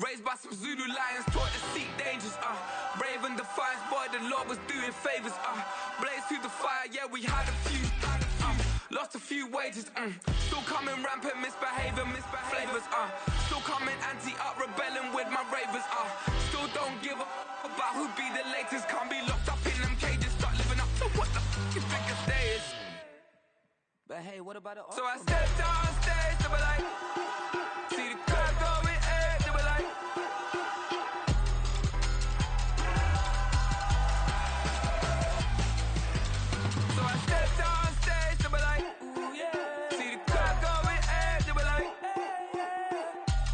Raised by some Zulu lions, taught to seek dangers, brave and defiant, boy, the Lord was doing favors, blaze through the fire, yeah, we had a few, lost a few wages, still coming rampant, misbehaving, flavors, still coming anti-up, rebelling with my ravers, still don't give a about who be the latest, can't be locked up in them cages, start living up to what the f*** you think a day is. But hey, what about it? So I stepped on stage, they were like, see the crowd going, hey, they were like, so I stepped on stage, they were like, ooh yeah, see the crowd going, hey, they were like,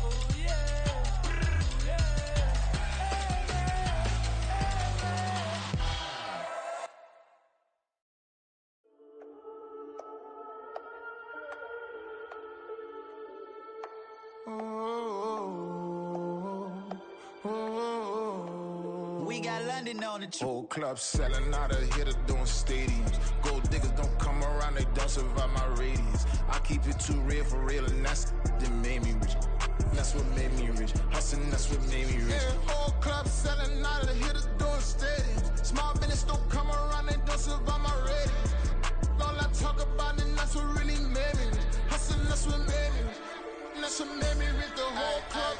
oh yeah, We got London on the trip. Whole club selling out of here to doing stadiums. Gold diggers don't come around, they don't survive my radius. I keep it too real for real, and that's that made me rich. That's what made me rich. Hustling, that's what made me rich. Yeah, whole club selling out of here to doing stadiums. Small business don't come around, they don't survive my radius. All I talk about, and that's what really made me rich. Hustling, that's what made me rich. That's what made me rich. The whole club.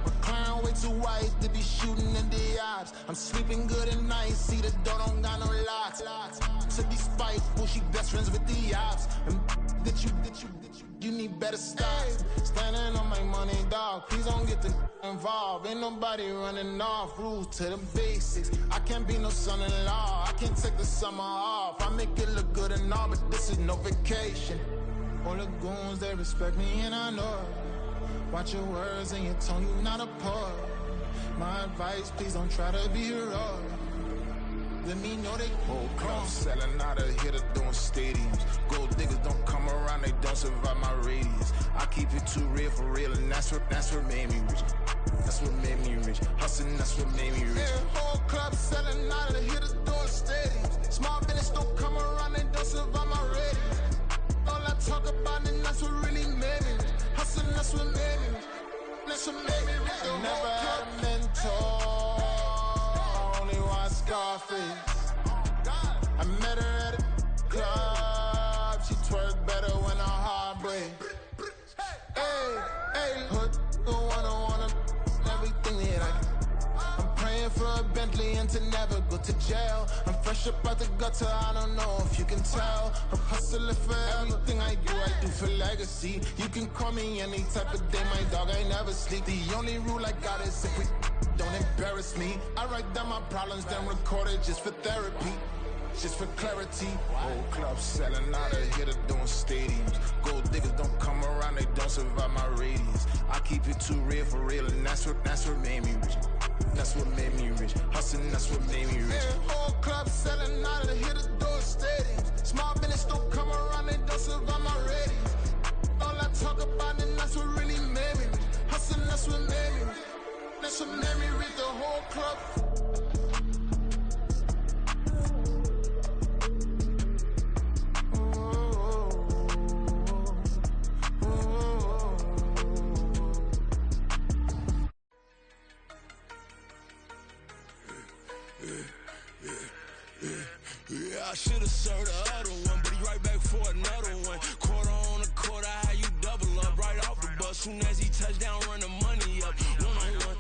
McLaren way too wide to be shooting in the odds. I'm sleeping good at night, see the door don't got no locks. To be spiteful, she best friends with the ops. And you need better stops. Standing on my money, dog. Please don't get the involved. Ain't nobody running off. Rules to the basics. I can't be no son-in-law. I can't take the summer off. I make it look good and all, but this is no vacation. All the goons, they respect me and I know it. Watch your words and your tone, you not a poet. My advice, please don't try to be heroic. Let me know they whole club selling out of here to doing stadiums. Gold diggers don't come around, they don't survive my radius. I keep it too real for real, and that's what made me rich. That's what made me rich. Hustling, that's what made me rich. Yeah, whole club selling out of here to doing stadiums. Small business don't come around, they don't survive my radius. All I talk about, and that's what really made me rich. Hustling, that's what made me rich. That's what made me rich. I never had a mentor. I only watch Scarface. I met her at a club. She twerk better when her heart breaks. Hey, hood, the one I wanna everything that I can. I'm praying for a Bentley and to never go to jail. I'm fresh up out the gutter, I don't know if you can tell. I'm hustling for everything I do for legacy. You can call me any type of day, my dog, I never sleep. The only rule I got is if we don't embarrass me. I write down my problems, then record it just for therapy. Just for clarity. Whole club selling out of here to doing stadiums. Gold diggers don't come around, they don't survive my radius. I keep it too real for real, and that's what made me rich. That's what made me rich. Hustling, that's what made me rich. Yeah, whole club selling out of here to doing stadiums. Small business don't come around, they don't survive my radius. All I talk about, and that's what really made me rich. Hustling, that's what made me rich. That's what made me rich. The whole club. Yeah, I should've served the other one, but he right back for another one. Quarter on a quarter, how you double up right off the bus. Soon as he touch down, run the money up. One-on-one.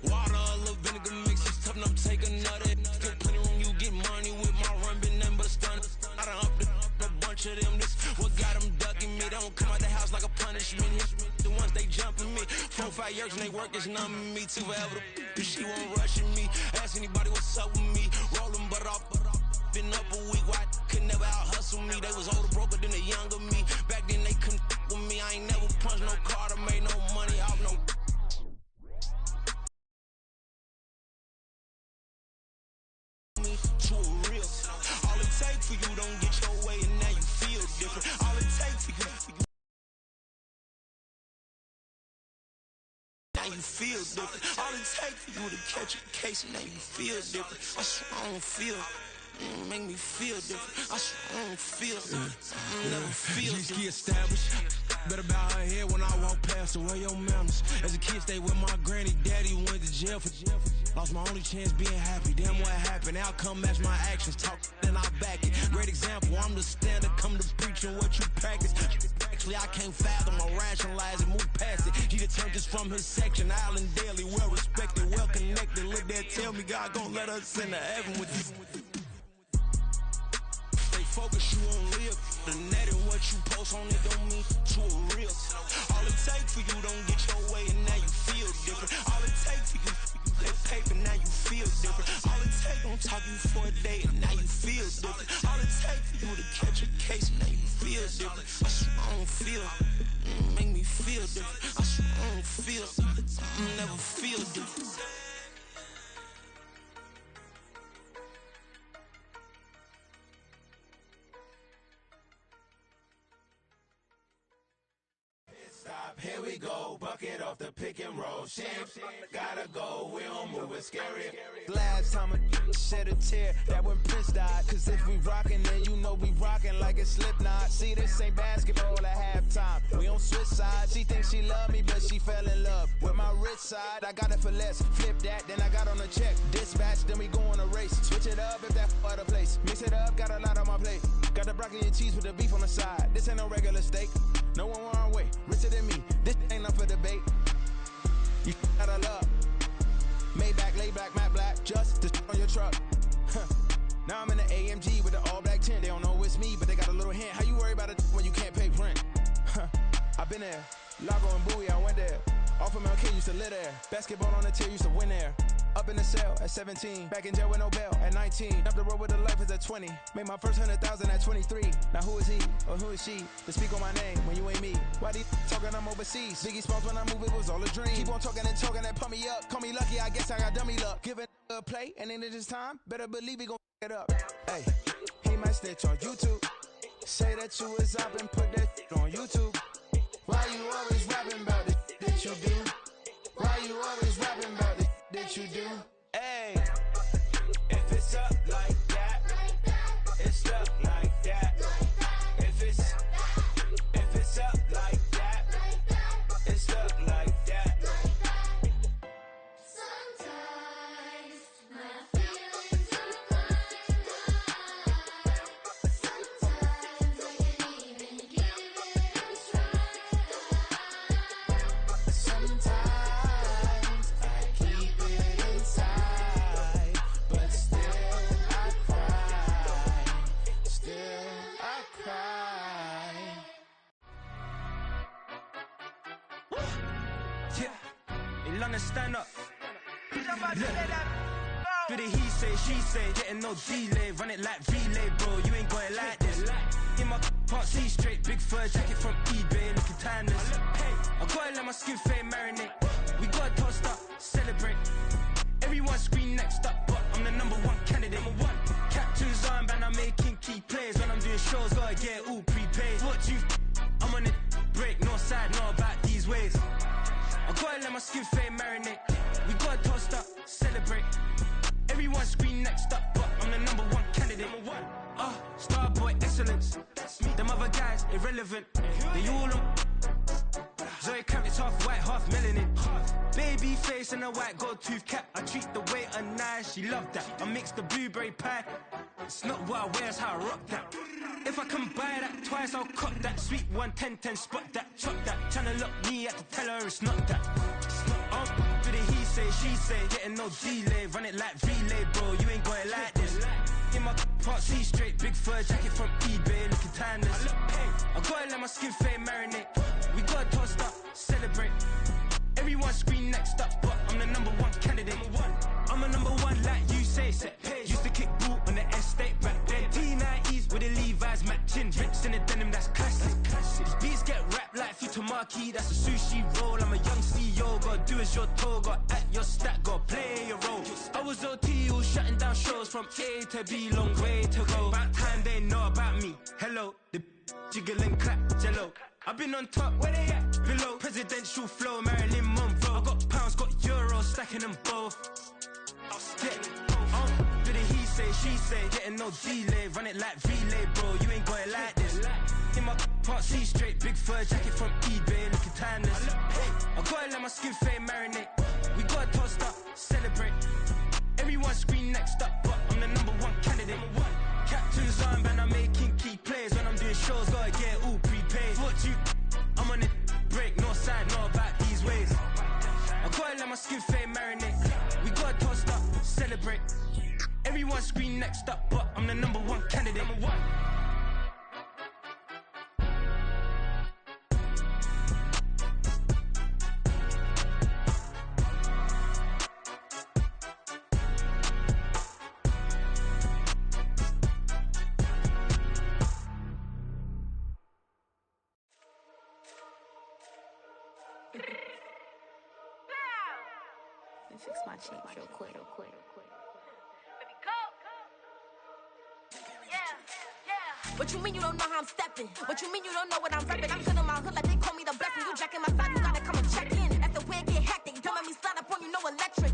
Water, a little vinegar mix, it's tough enough to take another. Still plenty room, you get money with my run, been nothing but a stun. I done upped a bunch of them, this what got them ducking me. They don't come out the house like a punishment. The ones they jumping me. 4-5 years and they work is numbing me. Too forever, she won't rushing me. Ask anybody what's up with me. Rolling butt off. Been up a week, why could never out hustle me? They was older, broker than the younger me. Back then they couldn't with me. I ain't never punched no card or made no money off no. To a real. All it take for you don't get your way, and now you feel different. All it take for you. Now you feel different. All it take for you to catch a case, and now you feel different. That's what I don't feel. make me feel different. I swear I don't feel different. Never feel different. G-ski established. Better bow her head when I walk past her. Where your manners? As a kid, stayed with my granny. Daddy went to jail for lost my only chance being happy. Damn, what happened? Outcome match my actions. Talk, then I back it. Great example. I'm the standard. Come to preaching what you practice. Actually, I can't fathom or rationalize and move past it. He determined just from his section. Island daily, well respected, well connected. Look there, tell me God gon' let us into heaven with this. Stay focused, you won't live. The net and what you post on it don't mean to a real. All it takes for you don't get your way and now you feel different. All it takes for you that paper, now you feel different. All it takes don't talk you for a day and now you feel different. All it takes for you to catch a case, now you feel different. I swear I don't feel, make me feel different. I swear I don't feel, never feel different. Here we go, bucket off the pick and roll. Shit, gotta go, we don't move, it's scary. Last time a shed a tear, that when Prince died. Cause if we rockin', then you know we rockin' like it's Slipknot. See, this ain't basketball at halftime. We on switch sides. She thinks she love me, but she fell in love with my rich side. I got it for less. Flip that, then I got on a check. Dispatch, then we go on a race. Switch it up if that other place. Mix it up, got a lot on my plate. Got the broccoli and cheese with the beef on the side. This ain't no regular steak. No one wrong way, richer than me. This ain't up for debate. You out of love. Maybach, lay back, matte black, just to on your truck. Now I'm in the AMG with the all black tint. They don't know it's me, but they got a little hint. How you worry about it when you can't pay rent? I've been there. Lago and Bowie, I went there. Off of MLK, used to live there. Basketball on the tier, used to win there. Up in the cell at 17. Back in jail with no bail at 19. Up the road with the life is at 20. Made my first 100,000 at 23. Now who is he or who is she to speak on my name when you ain't me? Why they talking I'm overseas? Biggie Smalls when I move, it was all a dream. Keep on talking and pump me up. Call me lucky, I guess I got dummy luck. Give it a play and then it's time. Better believe he gon' it up. Hey, he might snitch on YouTube. Say that you was up and put that on YouTube. Why you always rapping about the that you do? Why you always rapping about the that you do? Hey, if it's up like that, it's up like that. If it's up like that, it's up like that. Sometimes my feelings are high. Sometimes I can't even give it a try. Sometimes I keep it inside, but still I cry. Still I cry. Yeah, in London, stand up. Look. Do the he say, she say, getting no delay. Run it like relay, bro, you ain't got it like this. In my can't see straight, big fur jacket from eBay, looking timeless. I gotta let my skin fade marinate. We gotta toast up, celebrate. Everyone scream next up, but I'm the number one candidate. Captain's armband, I'm making key plays. When I'm doing shows, gotta get all prepaid. What you I'm on it, break, no side, know about these ways. I gotta let my skin fade marinate. We gotta toast up, celebrate. Everyone scream next up, but I'm the number one candidate. Starboy excellence. Them other guys irrelevant. They all on. Zoe Kravitz half white, half melanin. Baby face and a white gold tooth cap. I treat the waiter nice, she love that. I mix the blueberry pie. It's not what I wear, it's how I rock that. If I can buy that twice, I'll cut that. Sweet 110, spot that, chop that. Tryna lock me, I to tell her it's not that. Do the he say, she say, getting no delay. Run it like relay, bro, you ain't got it like this. In my can't see straight, big fur jacket from eBay, looking timeless. I gotta let my skin fade marinate. We gotta toast up, celebrate. Everyone scream next up, but I'm the number one candidate. I'm a number one like you say, set page. Used to kick boot on the estate back then. T90s with the Levi's matching. Rips in the denim, that's classic. These beats get wrapped like Futamaki, that's a sushi roll. I'm a young CEO, gotta do as you're told. Gotta act your stat, gotta play your role. I was OT, all shutting down shows from A to B, long way to go. About time they know about me. Hello, the jiggle and clap, jello. I've been on top, where they at? Below, presidential flow, Marilyn Monroe. I got pounds, got euros, stacking them both. Yeah, do the he say, she say, getting no delay, run it like relay, bro, you ain't got it like this. In my part C straight, big fur jacket from eBay, looking timeless. I gotta let my skin fade marinate. We gotta toast up, celebrate. Everyone scream next up, but I'm the #1 candidate. Captain's armband, I'm making key plays. When I'm doing shows, gotta get it all prepaid. What you, I'm on it, break, no sign, no about these ways. I gotta let my skin fade marinate. We gotta toast up, celebrate. Everyone scream next up, but I'm the #1 candidate. Fix my cheek real quick. Baby, go. Yeah. What you mean you don't know how I'm stepping? What you mean you don't know what I'm repping? I'm good in my hood like they call me the blessing. You jacking my side, you gotta come and check in. After where get hectic, don't let me slide up on you, no electric.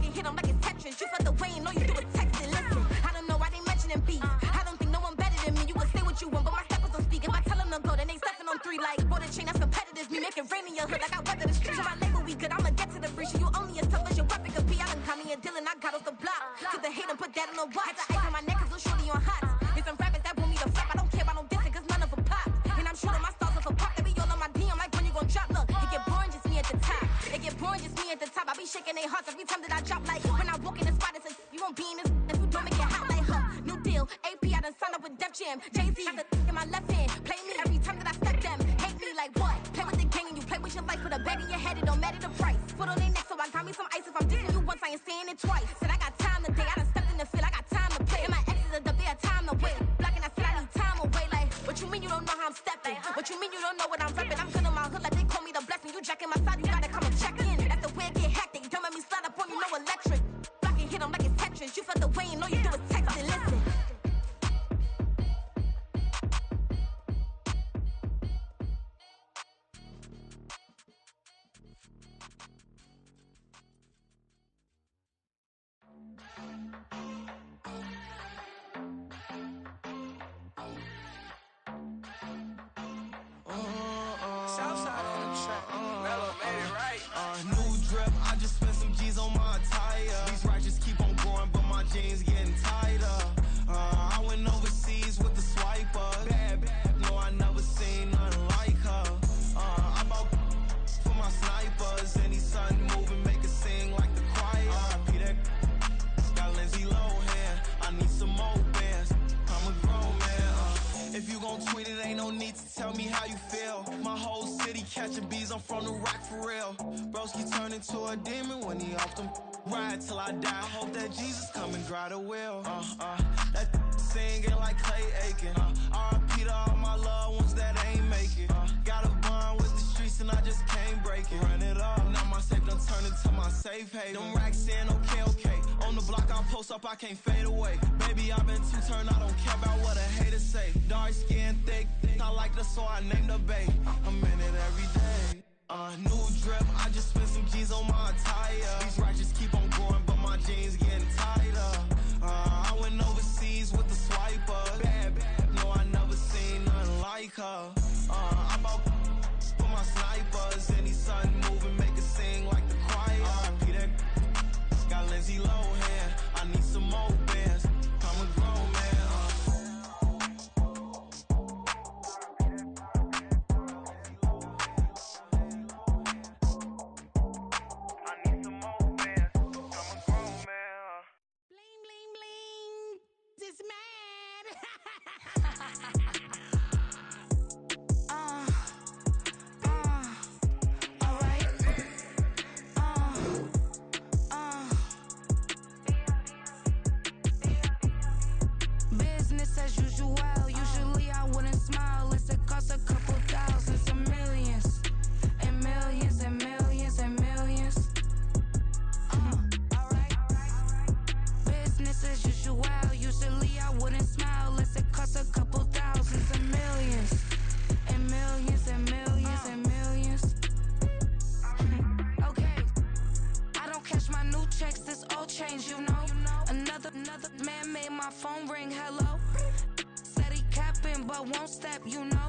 You hit them like it's Tetris. You felt the way and all you do is text it. Listen, I don't know why they mentioning beef. I don't think no one better than me. You can say what you want, but my steppers don't speak. If I tell them to go, then they stepping on 3 like border chain. That's competitive. Me making rain in your hood like I weather the street. So my label we good. I'ma get to the breach. You only as tough as your weapon could be. I done call me a Dylan. I got off the block. Cause the hate and put that on the watch. Had the ice on my neck cause little shorty on hot. Get some rappers that want me to flap. I don't care about no dissing cause none of them pop. And I'm shooting my stars off a pop. They be all on my DM like when you gon' drop. Look, it get boring just me at the top. It get boring just me at the top. I be shaking their hearts every time that I drop. Like when I walk in the spot, it's a you won't be in this if you don't make it hot like new deal. AP I done signed up with Def Jam. Jay-Z got the in my left hand. Play me every time that I step them. Hate me like what? Play with the gang and you play with your life. Put a bag in your head, it don't matter the price. Foot on their neck, so I got me some ice. If I'm dissing you once, I ain't saying it twice. Said I got time today, I done stepped in the field, I got time to play. And my exes are up there, time to wait. Blocking, I said I need time away. Like, what you mean you don't know how I'm stepping? What you mean you don't know what I'm repping? I'm good in my hood like they call me the blessing. You jacking my side, you gotta come and check in. After where get hectic, don't let me slide up on you, no electric. Blocking, hit them like it's Tetris. You felt the way and all you do is text it. Listen. Southside on the track. Mellow made it right. New drip, I just spent some G's on my attire. These righteous keep on going, but my jeans getting tighter. I went overseas with the swiper. Bad, no, I never seen nothing like her. I bought for my snipers. Any sun moving, make it sing like the choir. Peter got Lindsay Lohan. I need some more bands. I'm a grown man. If you gon' tweet it, ain't no need to tell me how you feel. My whole city catching bees, I'm from the rock for real. Broski turn into a demon when he off them. Ride till I die. I hope that Jesus come and dry the wheel. That singing like Clay Aiken. R.I.P. to all my loved ones that ain't make it. Got a bond with the streets and I just can't break it. Run it up, now my safe done turn into my safe haven. Them racks in, okay. On the block I post up, I can't fade away. Baby, I've been too turned, I don't care about what a hater say. Dark skin, thick, I like the so I named the bae. I'm in it every day. New drip, I just spent some G's on my attire. These righteous keep on going, but my jeans getting tighter. I went overseas with the swiper. Bad, no, I never seen nothing like her. I bought for my snipers. Any sun moving, make it sing like the choir. Peter got Lindsay Lohan. I need some more bands. I'm a grown man. I need some more. checks, this all change, you know. Another man made my phone ring, hello. Said he capping, but won't step, you know.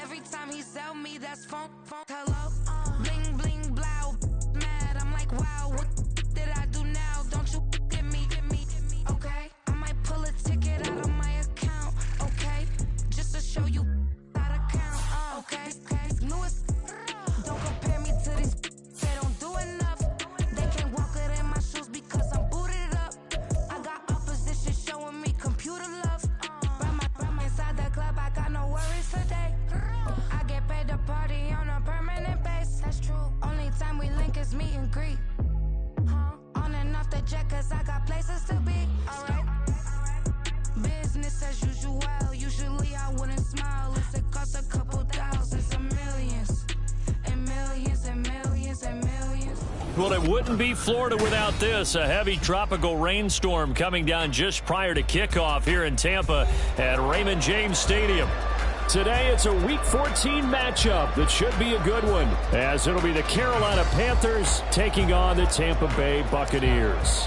Every time he sell me, that's phone, hello. Bling, bling, blow, mad, I'm like, wow, what did I do now? Don't you get me, okay? I might pull a ticket out of my account, okay? Just to show you how to count, okay? Newest, don't compare me to these, they don't do enough. They can't walk it in my shoes because I'm booted up. I got opposition showing me computer love. Run inside the club, I got no worries today. I get paid to party on a permanent base. That's true. Only time we link is meet and greet. On and off the jet, cause I got places to be. Alright. Business as usual. Usually I wouldn't smile. It costs a couple thousands and millions. And millions and millions and millions. Well, it wouldn't be Florida without this. A heavy tropical rainstorm coming down just prior to kickoff here in Tampa at Raymond James Stadium. Today, it's a Week 14 matchup that should be a good one, as it'll be the Carolina Panthers taking on the Tampa Bay Buccaneers.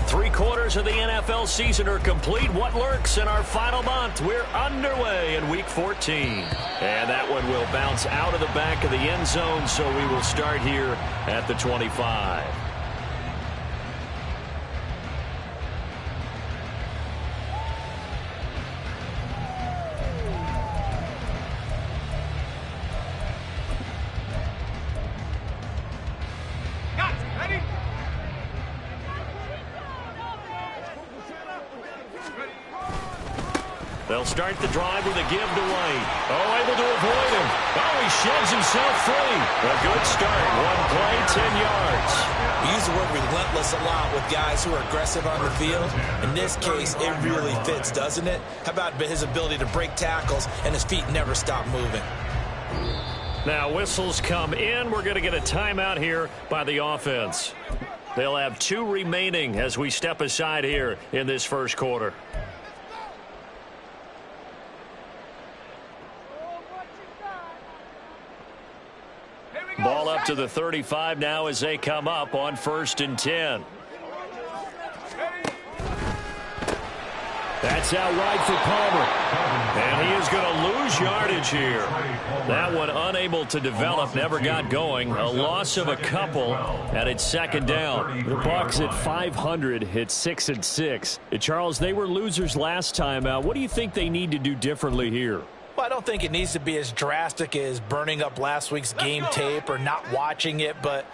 3/4 of the NFL season are complete. What lurks in our final month? We're underway in Week 14. And that one will bounce out of the back of the end zone, so we will start here at the 25. They'll start the drive with a give to White. Oh, able to avoid him. Oh, he sheds himself free. A good start. One play, 10 yards. We use the word relentless a lot with guys who are aggressive on the field. In this case, it really fits, doesn't it? How about his ability to break tackles and his feet never stop moving? Now whistles come in. We're going to get a timeout here by the offense. They'll have 2 remaining as we step aside here in this first quarter. Ball up to the 35 now as they come up on 1st and 10. That's out right for Palmer. And he is going to lose yardage here. That one unable to develop, never got going. A loss of a couple, and it's 2nd down. The Bucs at 500 hit 6-6. Charles, they were losers last time out. What do you think they need to do differently here? Well, I don't think it needs to be as drastic as burning up last week's game tape or not watching it, but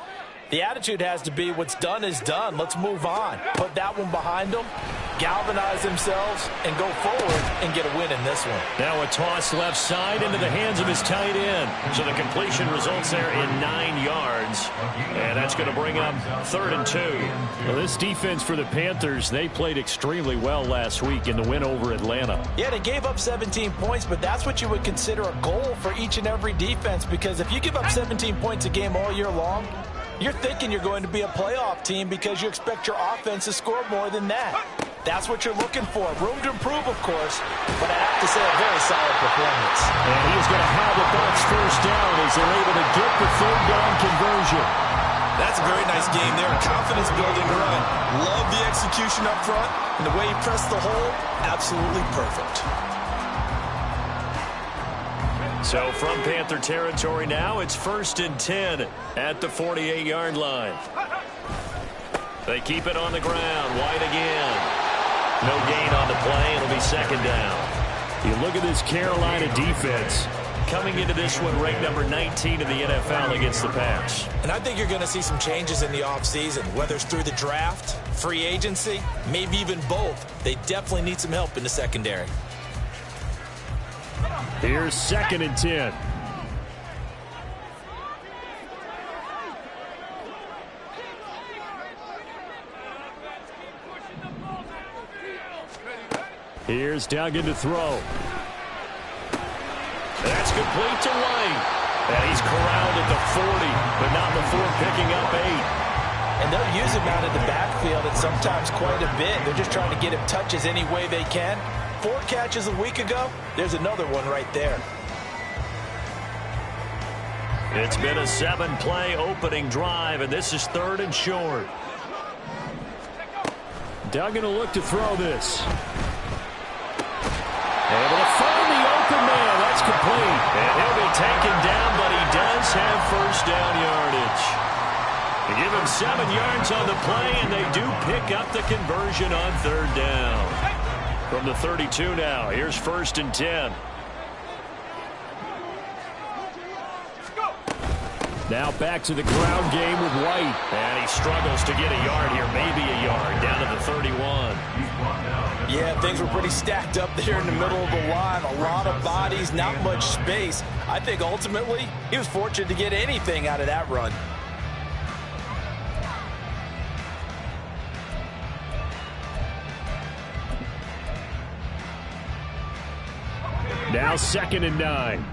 the attitude has to be what's done is done. Let's move on. Put that one behind them, galvanize themselves, and go forward and get a win in this one. Now a toss left side into the hands of his tight end. So the completion results there in 9 yards. And that's going to bring up 3rd and 2. Well, this defense for the Panthers, they played extremely well last week in the win over Atlanta. Yeah, they gave up 17 points, but that's what you would consider a goal for each and every defense, because if you give up 17 points a game all year long, you're thinking you're going to be a playoff team because you expect your offense to score more than that. That's what you're looking for. Room to improve, of course, but I have to say a very solid performance. And he's going to have the Bucs 1st down as they're able to get the 3rd down conversion. That's a very nice game there. Confidence-building run. Love the execution up front, and the way he pressed the hole, absolutely perfect. So from Panther territory now, it's 1st and 10 at the 48-yard line. They keep it on the ground. White again. No gain on the play. It'll be 2nd down. You look at this Carolina defense coming into this one ranked number 19 in the NFL against the pass. And I think you're going to see some changes in the offseason, whether it's through the draft, free agency, maybe even both. They definitely need some help in the secondary. Here's 2nd and 10. Here's Duggan to throw. That's complete to White. And he's corralled at the 40, but not before picking up 8. And they'll use him out of the backfield and sometimes quite a bit. They're just trying to get him touches any way they can. 4 catches a week ago. There's another one right there. It's been a 7-play opening drive, and this is 3rd and short. Duggan will look to throw this. Able to find the open man. That's complete. And he'll be taken down, but he does have first down yardage. They give him 7 yards on the play, and they do pick up the conversion on third down. From the 32 now, here's 1st and 10. Now back to the ground game with White. And he struggles to get a yard here, maybe a yard, down to the 31. Yeah, things were pretty stacked up there in the middle of the line. A lot of bodies, not much space. I think ultimately he was fortunate to get anything out of that run. Now 2nd and 9.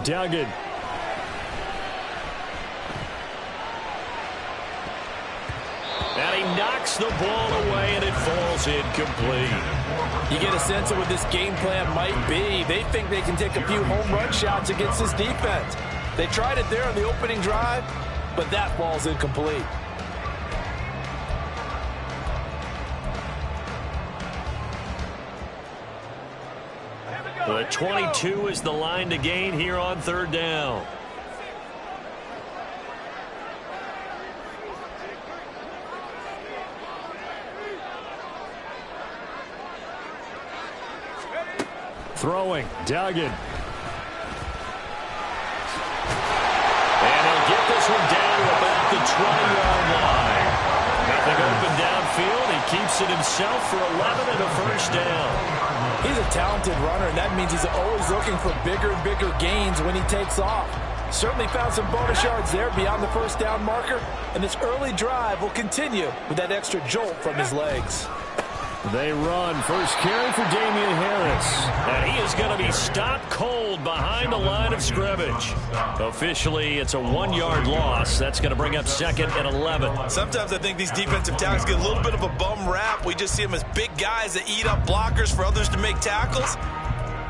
Duggan. And he knocks the ball away, and it falls incomplete. You get a sense of what this game plan might be. They think they can take a few home run shots against this defense. They tried it there on the opening drive, but that ball's incomplete. The 22 is the line to gain here on third down. Throwing, Duggan. And he'll get this one down to about the 20-yard line. Nothing open downfield. He keeps it himself for 11 and a first down. He's a talented runner, and that means he's always looking for bigger and bigger gains when he takes off. Certainly found some bonus yards there beyond the first down marker, and this early drive will continue with that extra jolt from his legs. They run. First carry for Damian Harris. And he is going to be stopped cold behind the line of scrimmage. Officially, it's a 1-yard loss. That's going to bring up 2nd and 11. Sometimes I think these defensive tackles get a little bit of a bum rap. We just see them as big guys that eat up blockers for others to make tackles.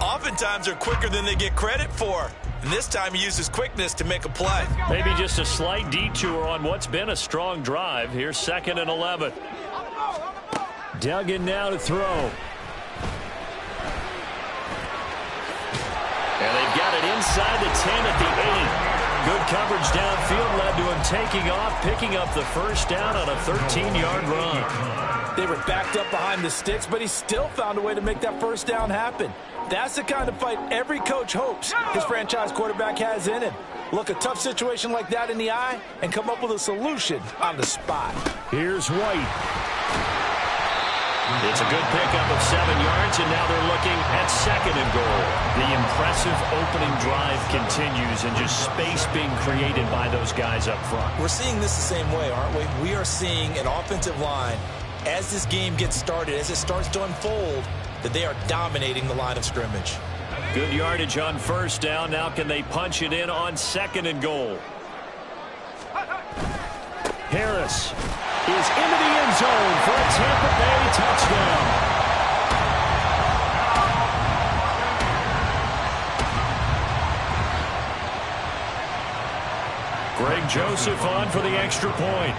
Oftentimes, they're quicker than they get credit for. And this time, he uses quickness to make a play. Maybe just a slight detour on what's been a strong drive. Here's 2nd and 11. Duggan now to throw. And they've got it inside the 10 at the 8. Good coverage downfield led to him taking off, picking up the first down on a 13-yard run. They were backed up behind the sticks, but he still found a way to make that first down happen. That's the kind of fight every coach hopes his franchise quarterback has in him. Look a tough situation like that in the eye and come up with a solution on the spot. Here's White. It's a good pickup of 7 yards, and now they're looking at 2nd and goal. The impressive opening drive continues, and just space being created by those guys up front. We're seeing this the same way, aren't we? We are seeing an offensive line, as this game gets started, as it starts to unfold, that they are dominating the line of scrimmage. Good yardage on first down. Now can they punch it in on 2nd and goal? Harris is into the end zone for a Tampa Bay touchdown. Greg Joseph on for the extra point.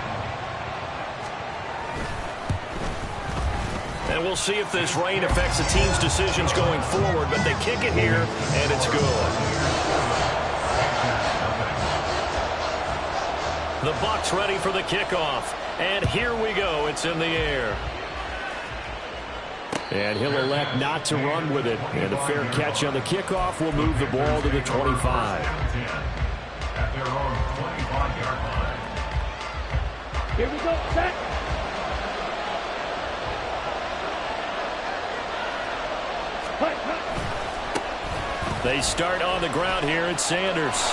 And we'll see if this rain affects the team's decisions going forward, but they kick it here, and it's good. The Bucs ready for the kickoff. And here we go. It's in the air. And he'll elect not to run with it. And a fair catch on the kickoff will move the ball to the 25. Here we go. Set. They start on the ground here at Sanders.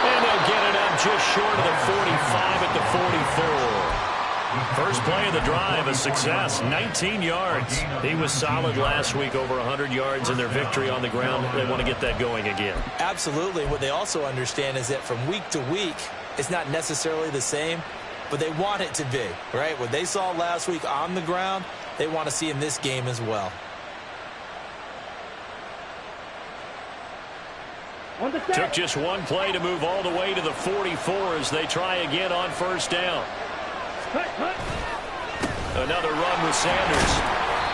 And they'll get it up just short of the 45 at the 44. First play of the drive, a success, 19 yards. He was solid last week, over 100 yards in their victory on the ground. They want to get that going again. Absolutely. What they also understand is that from week to week, it's not necessarily the same, but they want it to be, right? What they saw last week on the ground, they want to see in this game as well. Took just one play to move all the way to the 44 as they try again on first down. Another run with Sanders.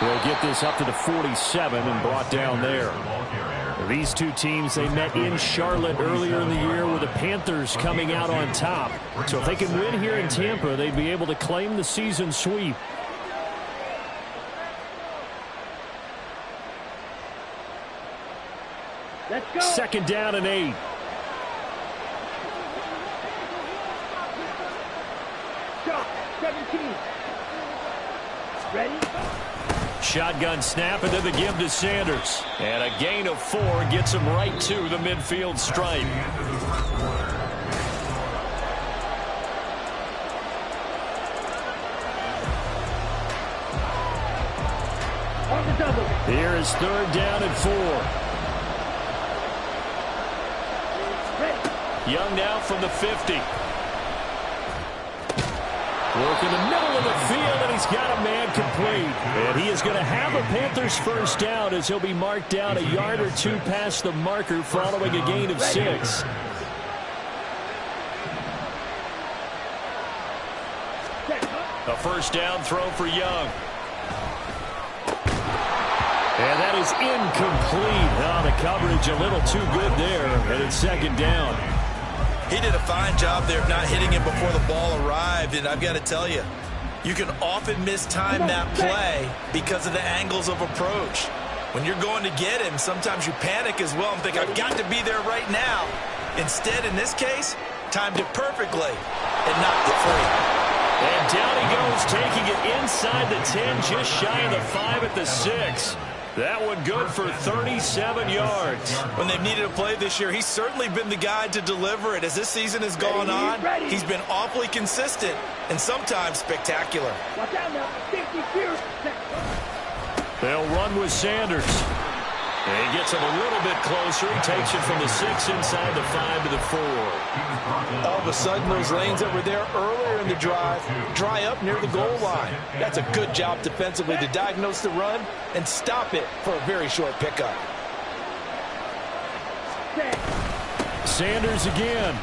We'll get this up to the 47 and brought down there. These two teams, they met in Charlotte earlier in the year with the Panthers coming out on top. So if they can win here in Tampa, they'd be able to claim the season sweep. Let's go. Second down and 8. Shot, 17. Ready? Shotgun snap and then the give to Sanders. And a gain of 4 gets him right to the midfield stripe. On the double. Here is third down and 4. Young now from the 50. Work in the middle of the field, and he's got a man complete. And he is going to have a Panthers first down as he'll be marked down a yard or two past the marker following a gain of 6. A first down throw for Young. And that is incomplete. Oh, the coverage a little too good there, and it's second down. He did a fine job there of not hitting him before the ball arrived, and I've got to tell you, you can often mistime that play because of the angles of approach. When you're going to get him, sometimes you panic as well and think, I've got to be there right now. Instead, in this case, timed it perfectly and knocked it free. And down he goes, taking it inside the 10, just shy of the 5 at the 6. That one good for 37 yards. When they've needed a play this year, he's certainly been the guy to deliver it. As this season has gone on, he's been awfully consistent and sometimes spectacular. Watch out now. 50 here. They'll run with Sanders. And he gets him a little bit closer. He takes it from the 6 inside the 5 to the 4. All of a sudden, those lanes that were there earlier in the drive dry up near the goal line. That's a good job defensively to diagnose the run and stop it for a very short pickup. Sanders again.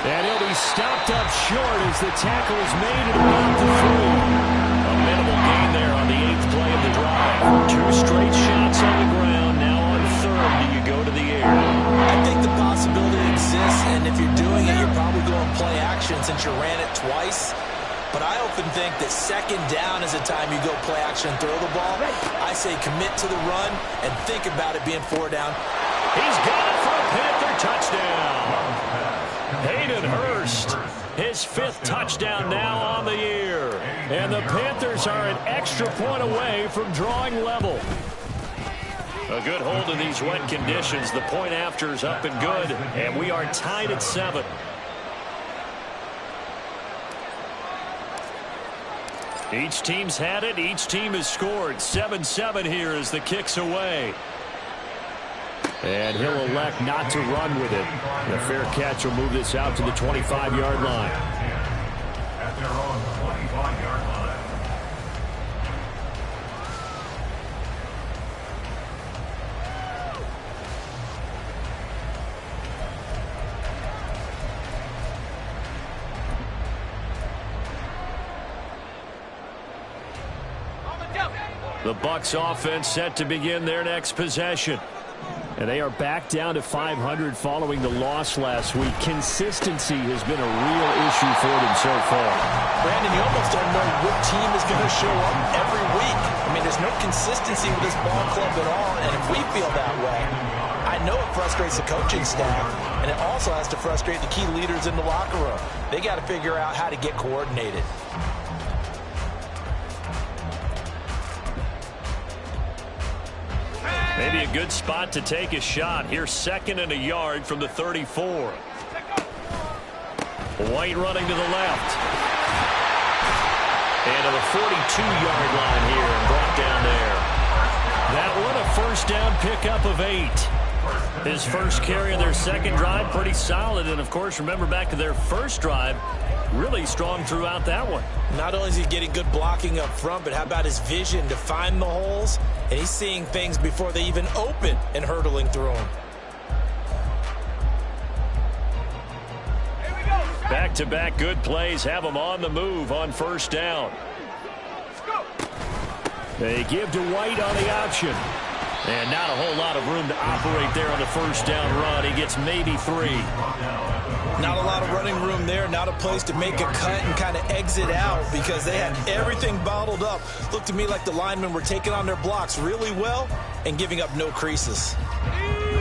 And he'll be stopped up short as the tackle is made at about the 3. A minimal gain there on the 8th play of the drive. 2 straight shots on the ground. Now on 3rd, do you go to the air? I think the possibility exists, and if you're doing it, you're probably going play action since you ran it twice. But I often think that second down is the time you go play action and throw the ball. I say commit to the run and think about it being 4 down. He's got it for a Panther touchdown. Hayden Hurst, his 5th touchdown now on the year. And the Panthers are an extra point away from drawing level. A good hold in these wet conditions. The point after is up and good, and we are tied at 7. Each team's had it. Each team has scored. 7-7 here as the kick's away. And he'll elect not to run with it. The fair catch will move this out to the 25-yard line. At their own 25-yard line. The Bucs offense set to begin their next possession. And they are back down to 500 following the loss last week. Consistency has been a real issue for them so far. Brandon, you almost don't know what team is going to show up every week. I mean, there's no consistency with this ball club at all, and if we feel that way, I know it frustrates the coaching staff, and it also has to frustrate the key leaders in the locker room. They got to figure out how to get coordinated. Maybe a good spot to take a shot. Here's 2nd and a yard from the 34. White running to the left. And to the 42-yard line here and brought down there. That one a first down pickup of 8. His first carry of their second drive, pretty solid. And, of course, remember back to their first drive, really strong throughout that one. Not only is he getting good blocking up front, but how about his vision to find the holes? And he's seeing things before they even open and hurtling through them. Back-to-back good plays have them on the move on first down. They give to White on the option. And not a whole lot of room to operate there on the first down run. He gets maybe 3. Not a lot of running room there. Not a place to make a cut and kind of exit out because they had everything bottled up. Looked to me like the linemen were taking on their blocks really well and giving up no creases.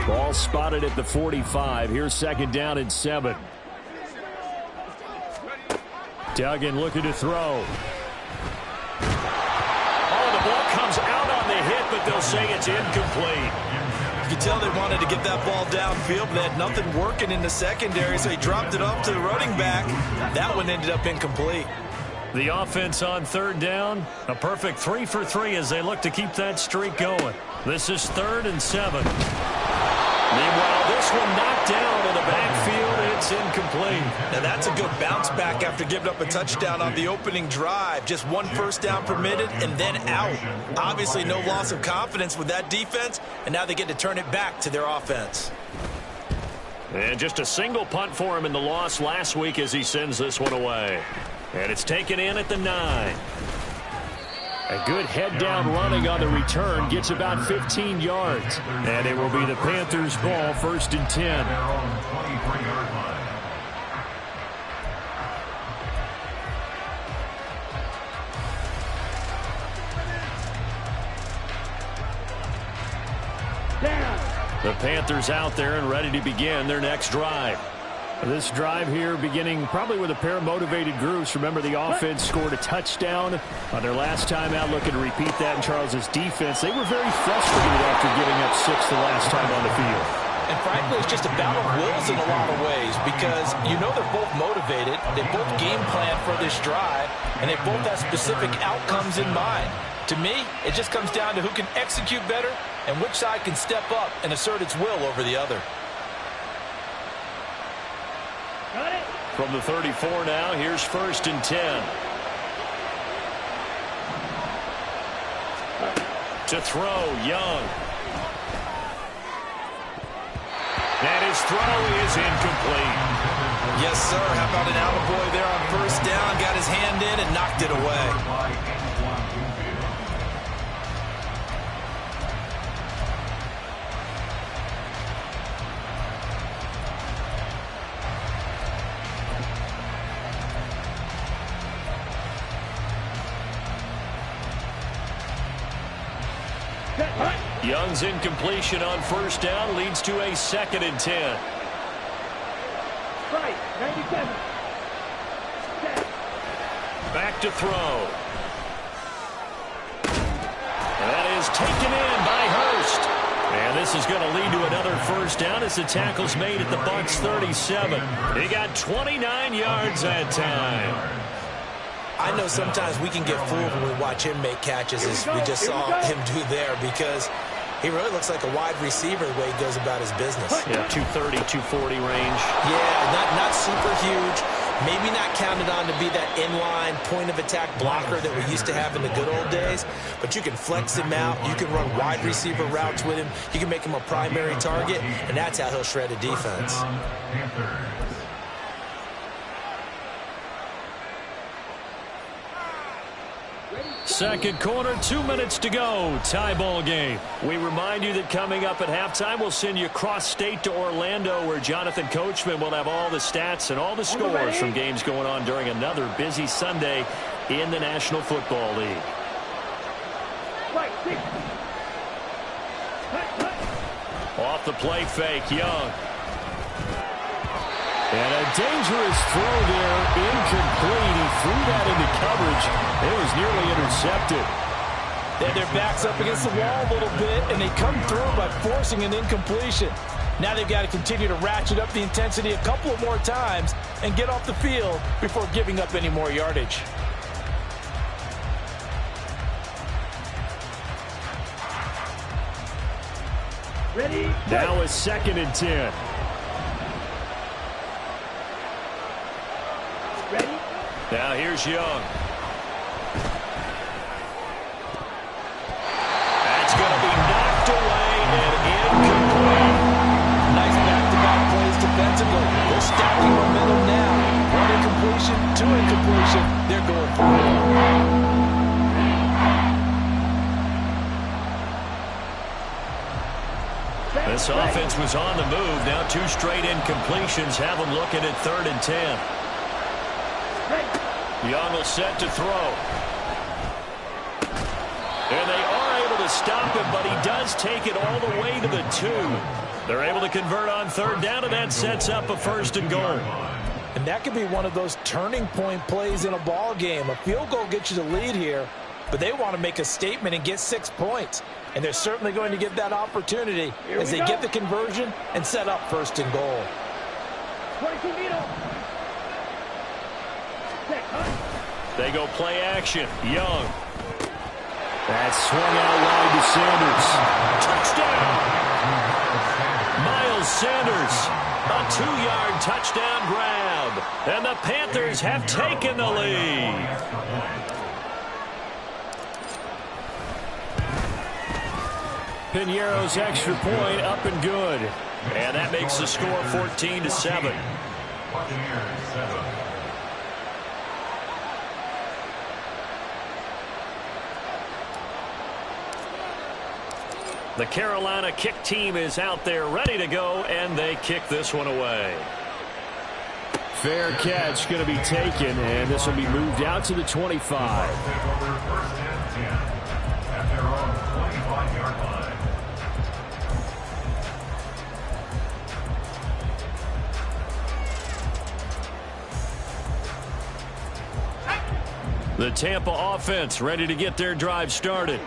Ball spotted at the 45. Here's second down and 7. Duggan looking to throw. Oh, the ball comes out on the hit, but they'll say it's incomplete. You could tell they wanted to get that ball downfield, but they had nothing working in the secondary, so he dropped it up to the running back. That one ended up incomplete. The offense on third down, a perfect 3 for 3 as they look to keep that streak going. This is 3rd and 7. Meanwhile, this one knocked down in the backfield. It's incomplete. Now that's a good bounce back after giving up a touchdown on the opening drive. Just 1 first down permitted and then out. Obviously no loss of confidence with that defense, and now they get to turn it back to their offense. And just a single punt for him in the loss last week as he sends this one away. And it's taken in at the 9. A good head-down running on the return gets about 15 yards. And it will be the Panthers' ball, 1st and 10. The Panthers out there and ready to begin their next drive. This drive here beginning probably with a pair of motivated groups. Remember, the offense scored a touchdown on their last time out, looking to repeat that in Charles's defense. They were very frustrated after giving up 6 the last time on the field. And frankly, it's just a battle of wills in a lot of ways because you know they're both motivated. They both game plan for this drive, and they both have specific outcomes in mind. To me, it just comes down to who can execute better and which side can step up and assert its will over the other. From the 34 now, here's 1st and 10. To throw, Young. And his throw is incomplete. Yes, sir. How about an attaboy there on first down? Got his hand in and knocked it away. Young's incompletion on first down leads to a 2nd and 10. Right, 97. Back to throw. That is taken in by Hurst. And this is going to lead to another first down as the tackle's made at the bucs 37. He got 29 yards that time. I know sometimes we can get fooled when we watch him make catches as we just saw him do there because he really looks like a wide receiver the way he goes about his business. Yeah, 230, 240 range. Yeah, not super huge. Maybe not counted on to be that inline point-of-attack blocker that we used to have in the good old days, but you can flex him out. You can run wide receiver routes with him. You can make him a primary target, and that's how he'll shred a defense. Second quarter, 2 minutes to go. Tie ball game. We remind you that coming up at halftime, we'll send you across state to Orlando, where Jonathan Coachman will have all the stats and all the scores from games going on during another busy Sunday in the National Football League. Off the play fake, Young. And a dangerous throw there, incomplete. He threw that into coverage. It was nearly intercepted. They had their backs up against the wall a little bit, and they come through by forcing an incompletion. Now they've got to continue to ratchet up the intensity a couple of more times and get off the field before giving up any more yardage. Ready? Now a 2nd and 10. Ready? Now here's Young. That's going to be knocked away and incomplete. Nice back-to-back plays defensively. They're stacking momentum now. One This offense was on the move. Now 2 straight incompletions have them looking at 3rd and 10. Young will set to throw. And they are able to stop him, but he does take it all the way to the 2. They're able to convert on 3rd down, and that sets up a 1st and goal. And that could be one of those turning point plays in a ball game. A field goal gets you the lead here, but they want to make a statement and get 6 points. And they're certainly going to get that opportunity as they get the conversion and set up 1st and goal. They go play action. Young. That's swung out wide to Sanders. Touchdown! Miles Sanders, a 2-yard touchdown grab. And the Panthers have taken the lead. Piñeiro's extra point up and good. And that makes the score 14-7. The Carolina kick team is out there ready to go, and they kick this one away. Fair catch going to be taken, and this will be moved out to the 25. The Tampa offense ready to get their drive started.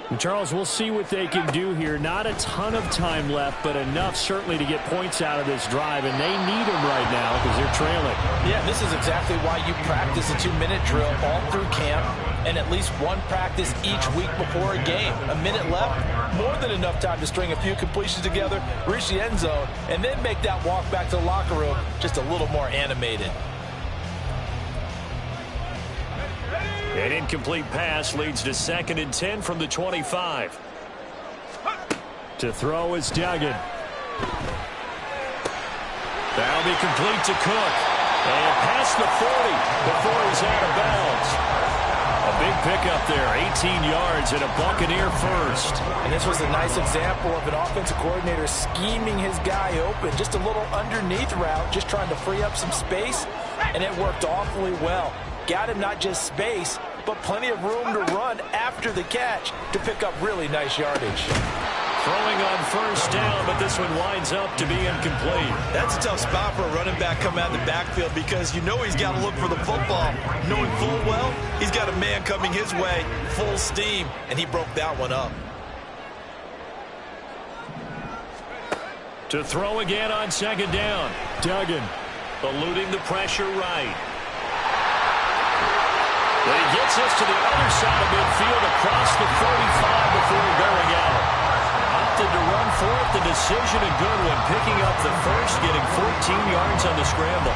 And Charles, we'll see what they can do here. Not a ton of time left, but enough certainly to get points out of this drive, and they need them right now because they're trailing. Yeah, this is exactly why you practice a 2-minute drill all through camp and at least one practice each week before a game. A minute left, more than enough time to string a few completions together, reach the end zone, and then make that walk back to the locker room just a little more animated. An incomplete pass leads to 2nd and 10 from the 25. To throw is Duggan. That'll be complete to Cook. And past the 40 before he's out of bounds. A big pickup there, 18 yards and a Buccaneer first. And this was a nice example of an offensive coordinator scheming his guy open. Just a little underneath route, just trying to free up some space, and it worked awfully well. Got him not just space, but plenty of room to run after the catch to pick up really nice yardage. Throwing on 1st down, but this one winds up to be incomplete. That's a tough spot for a running back coming out of the backfield because you know he's got to look for the football. Knowing full well, he's got a man coming his way, full steam, and he broke that one up. To throw again on 2nd down. Duggan eluding the pressure right. But he gets us to the other side of midfield across the 45 before bearing out. Opted to run for it. The decision a good one. Picking up the first, getting 14 yards on the scramble.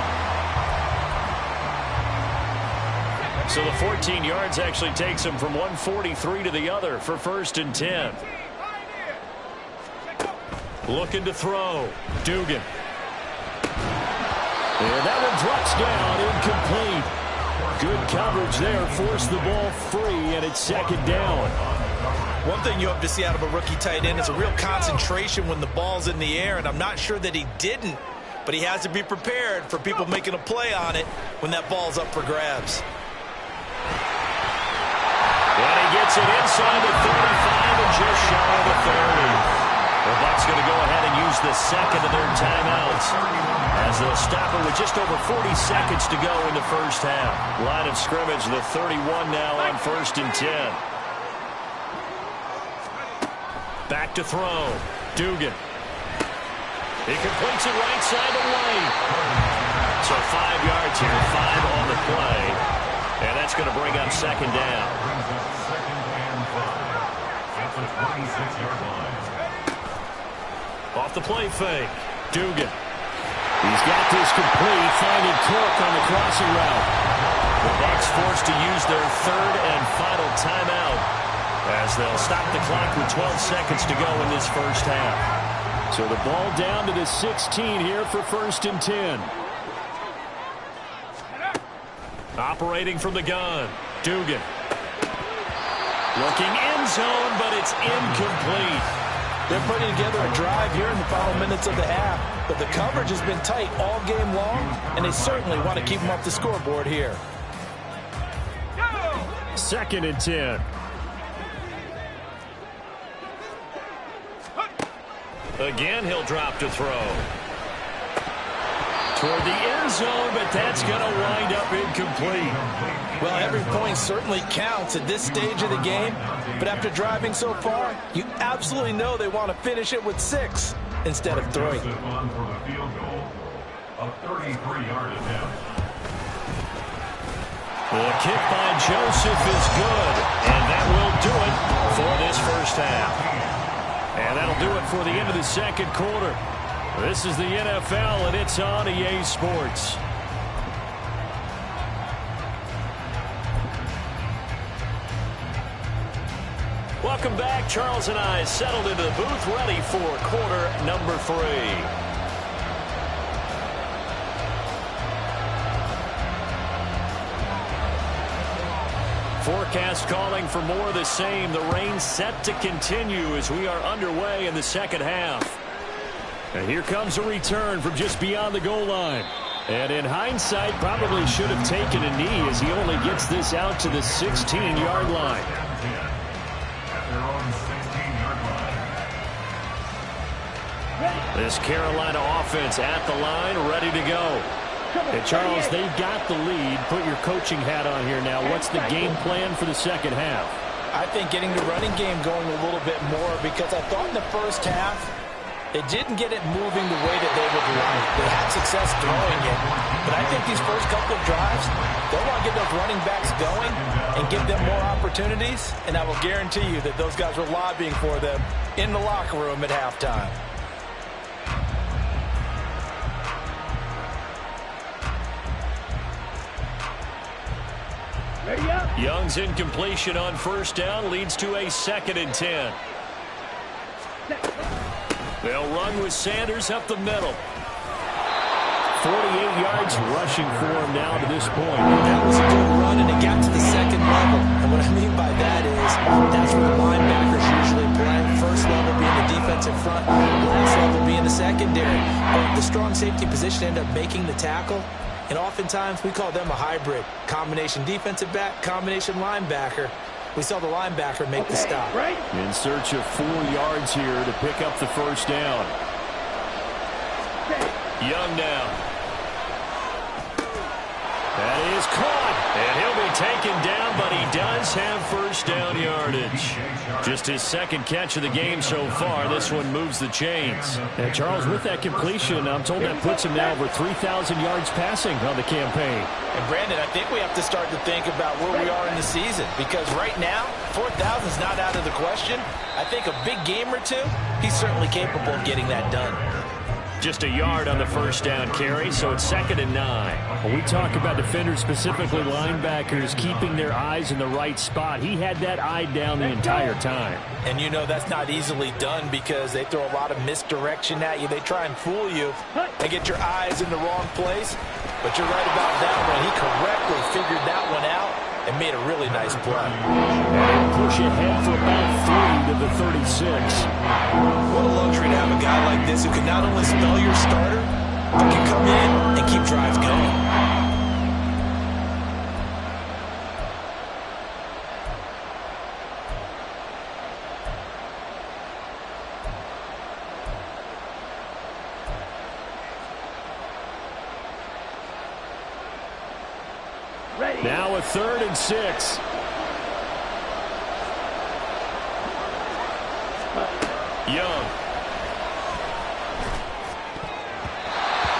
So the 14 yards actually takes him from 143 to the other for 1st and 10. Looking to throw. Dugan. And that one drops down, incomplete. Good coverage there, forced the ball free, and it's 2nd down. One thing you hope to see out of a rookie tight end is a real concentration when the ball's in the air, and I'm not sure that he didn't, but he has to be prepared for people making a play on it when that ball's up for grabs. And he gets it inside the 35 and just shy of the 30. The Bucs going to go ahead and use the 2nd of their timeouts as they'll stop it with just over 40 seconds to go in the 1st half. Line of scrimmage, the 31 now on 1st and 10. Back to throw. Dugan. He completes it right side the lane. So 5 yards here, 5 on the play. And that's going to bring up 2nd down. Off the play fake. Dugan. He's got this complete, finding Cook on the crossing route. The Bucs forced to use their 3rd and final timeout as they'll stop the clock with 12 seconds to go in this 1st half. So the ball down to the 16 here for 1st and 10. Operating from the gun. Dugan. Looking end zone, but it's incomplete. They're putting together a drive here in the final minutes of the half, but the coverage has been tight all game long, and they certainly want to keep them off the scoreboard here. 2nd and 10. Again, he'll drop to throw. Toward the end zone, but that's going to wind up incomplete. Well, every point certainly counts at this stage of the game, but after driving so far, you absolutely know they want to finish it with 6 instead of 3. A 33-yard attempt. The kick by Joseph is good, and that will do it for this first half. And that'll do it for the end of the second quarter. This is the NFL, and it's on EA Sports. Welcome back. Charles and I settled into the booth, ready for quarter number 3. Forecast calling for more of the same. The rain set to continue as we are underway in the second half. And here comes a return from just beyond the goal line. And in hindsight, probably should have taken a knee as he only gets this out to the 16-yard line. This Carolina offense at the line, ready to go. And Charles, they've got the lead. Put your coaching hat on here now. What's the game plan for the second half? I think getting the running game going a little bit more, because I thought in the first half it didn't get it moving the way that they would like. They had success throwing it, but I think these first couple of drives, they'll want to get those running backs going and give them more opportunities, and I will guarantee you that those guys were lobbying for them in the locker room at halftime. Young's incompletion on first down leads to a 2nd and 10. They'll run with Sanders up the middle. 48 yards rushing for him now to this point. That was a good run, and it got to the second level. And what I mean by that is that's where the linebackers usually play. First level being the defensive front, last level being the secondary. But the strong safety position ended up making the tackle. And oftentimes we call them a hybrid. Combination defensive back, combination linebacker. We saw the linebacker make the stop. In search of 4 yards here to pick up the first down. Young now. That is caught. And he'll be taken down, but he does have first down yardage. Just his second catch of the game so far. This one moves the chains. And Charles, with that completion, I'm told that puts him now over 3,000 yards passing on the campaign. And Brandon, I think we have to start to think about where we are in the season, because right now, 4,000 is not out of the question. I think a big game or two, he's certainly capable of getting that done. Just a yard on the first down carry, so it's 2nd and 9. When we talk about defenders, specifically linebackers, keeping their eyes in the right spot, he had that eye down the entire time. And you know that's not easily done because they throw a lot of misdirection at you. They try and fool you and get your eyes in the wrong place. But you're right about that one. He correctly figured that one out and made a really nice play. And push ahead for about 3 to the 36. What a luxury to have a guy like this who can not only spell your starter, but can come in and keep drives going. Now a 3rd and 6. Young.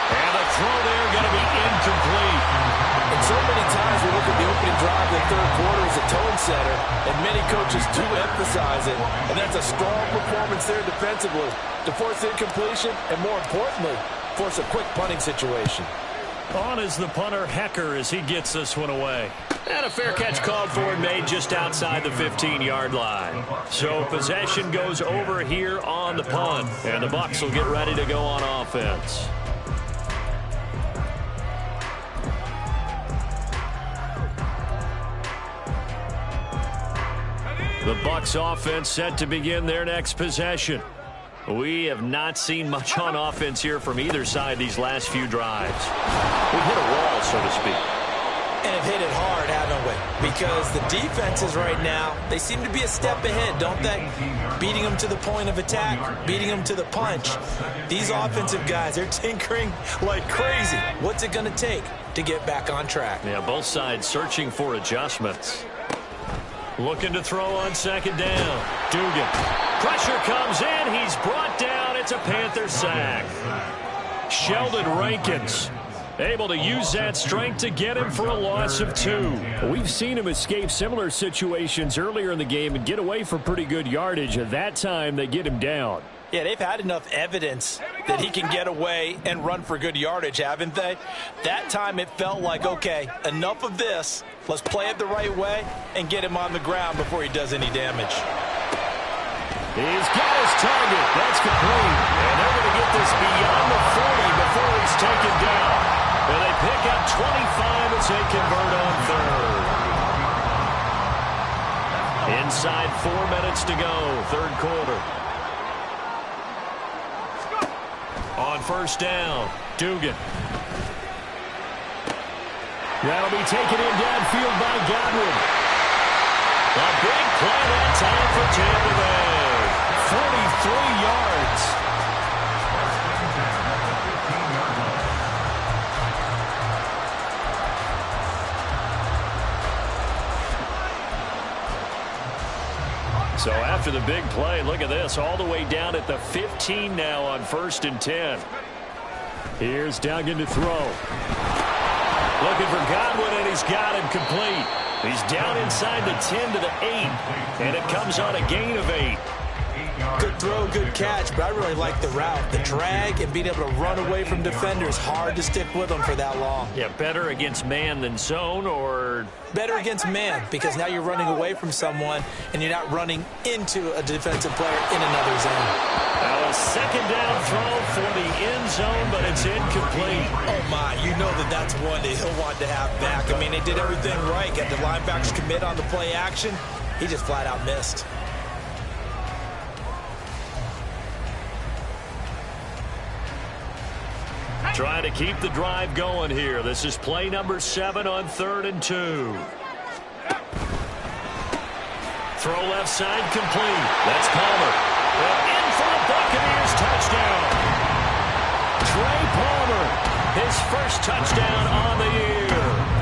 And the throw there going to be incomplete. And so many times we look at the opening drive in the third quarter as a tone setter, and many coaches do emphasize it. And that's a strong performance there defensively to force incompletion and, more importantly, force a quick punting situation. On is the punter, Hecker, as he gets this one away. And a fair catch called for and made just outside the 15-yard line. So possession goes over here on the punt. And the Bucs will get ready to go on offense. The Bucs offense set to begin their next possession. We have not seen much on offense here from either side these last few drives. We've hit a wall, so to speak. And have hit it hard, haven't we? Because the defenses right now, they seem to be a step ahead, don't they? Beating them to the point of attack, beating them to the punch. These offensive guys, they're tinkering like crazy. What's it going to take to get back on track? Yeah, both sides searching for adjustments. Looking to throw on second down. Dugan. Pressure comes in. He's brought down. It's a Panther sack. Sheldon Rankins able to use that strength to get him for a loss of 2. We've seen him escape similar situations earlier in the game and get away for pretty good yardage. At that time, they get him down. Yeah, they've had enough evidence that he can get away and run for good yardage, haven't they? That time it felt like, okay, enough of this. Let's play it the right way and get him on the ground before he does any damage. He's got his target. That's complete. And they're going to get this beyond the 40 before he's taken down. And they pick up 25 as they convert on third. Inside 4 minutes to go, third quarter. On first down, Dugan. That'll be taken in downfield by Godwin. A big play that time for Tampa Bay. 43 yards. So after the big play, look at this, all the way down at the 15 now on 1st and 10. Here's Duggan to throw. Looking for Godwin, and he's got him complete. He's down inside the 10 to the 8, and it comes on a gain of 8. Good throw, good catch, but I really like the route. The drag and being able to run away from defenders, hard to stick with them for that long. Yeah, better against man than zone, or? Better against man, because now you're running away from someone and you're not running into a defensive player in another zone. Now a second down throw for the end zone, but it's incomplete. Oh my, you know that's one that he'll want to have back. I mean, they did everything right. Got the linebackers commit on the play action. He just flat out missed. Trying to keep the drive going here. This is play number 7 on 3rd and 2. Throw left side complete. That's Palmer. In for the Buccaneers touchdown. Trey Palmer, his first touchdown on the year.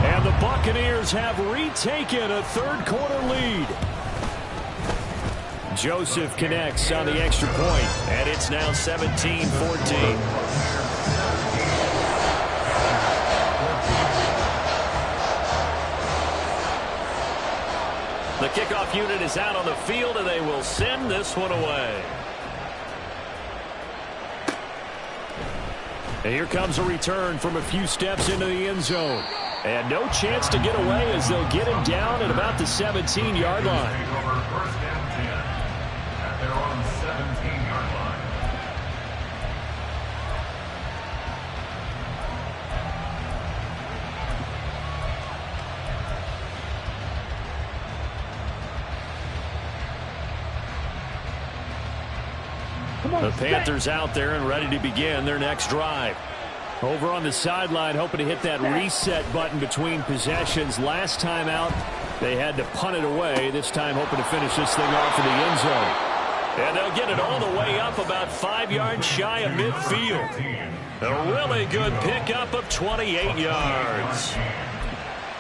And the Buccaneers have retaken a third quarter lead. Joseph connects on the extra point, and it's now 17-14. The kickoff unit is out on the field, and they will send this one away. And here comes a return from a few steps into the end zone. And no chance to get away as they'll get him down at about the 17-yard line. At their own 17-yard line. The Panthers out there and ready to begin their next drive. Over on the sideline, hoping to hit that reset button between possessions. Last time out, they had to punt it away. This time, hoping to finish this thing off in the end zone. And they'll get it all the way up about 5 yards shy of midfield. A really good pickup of 28 yards.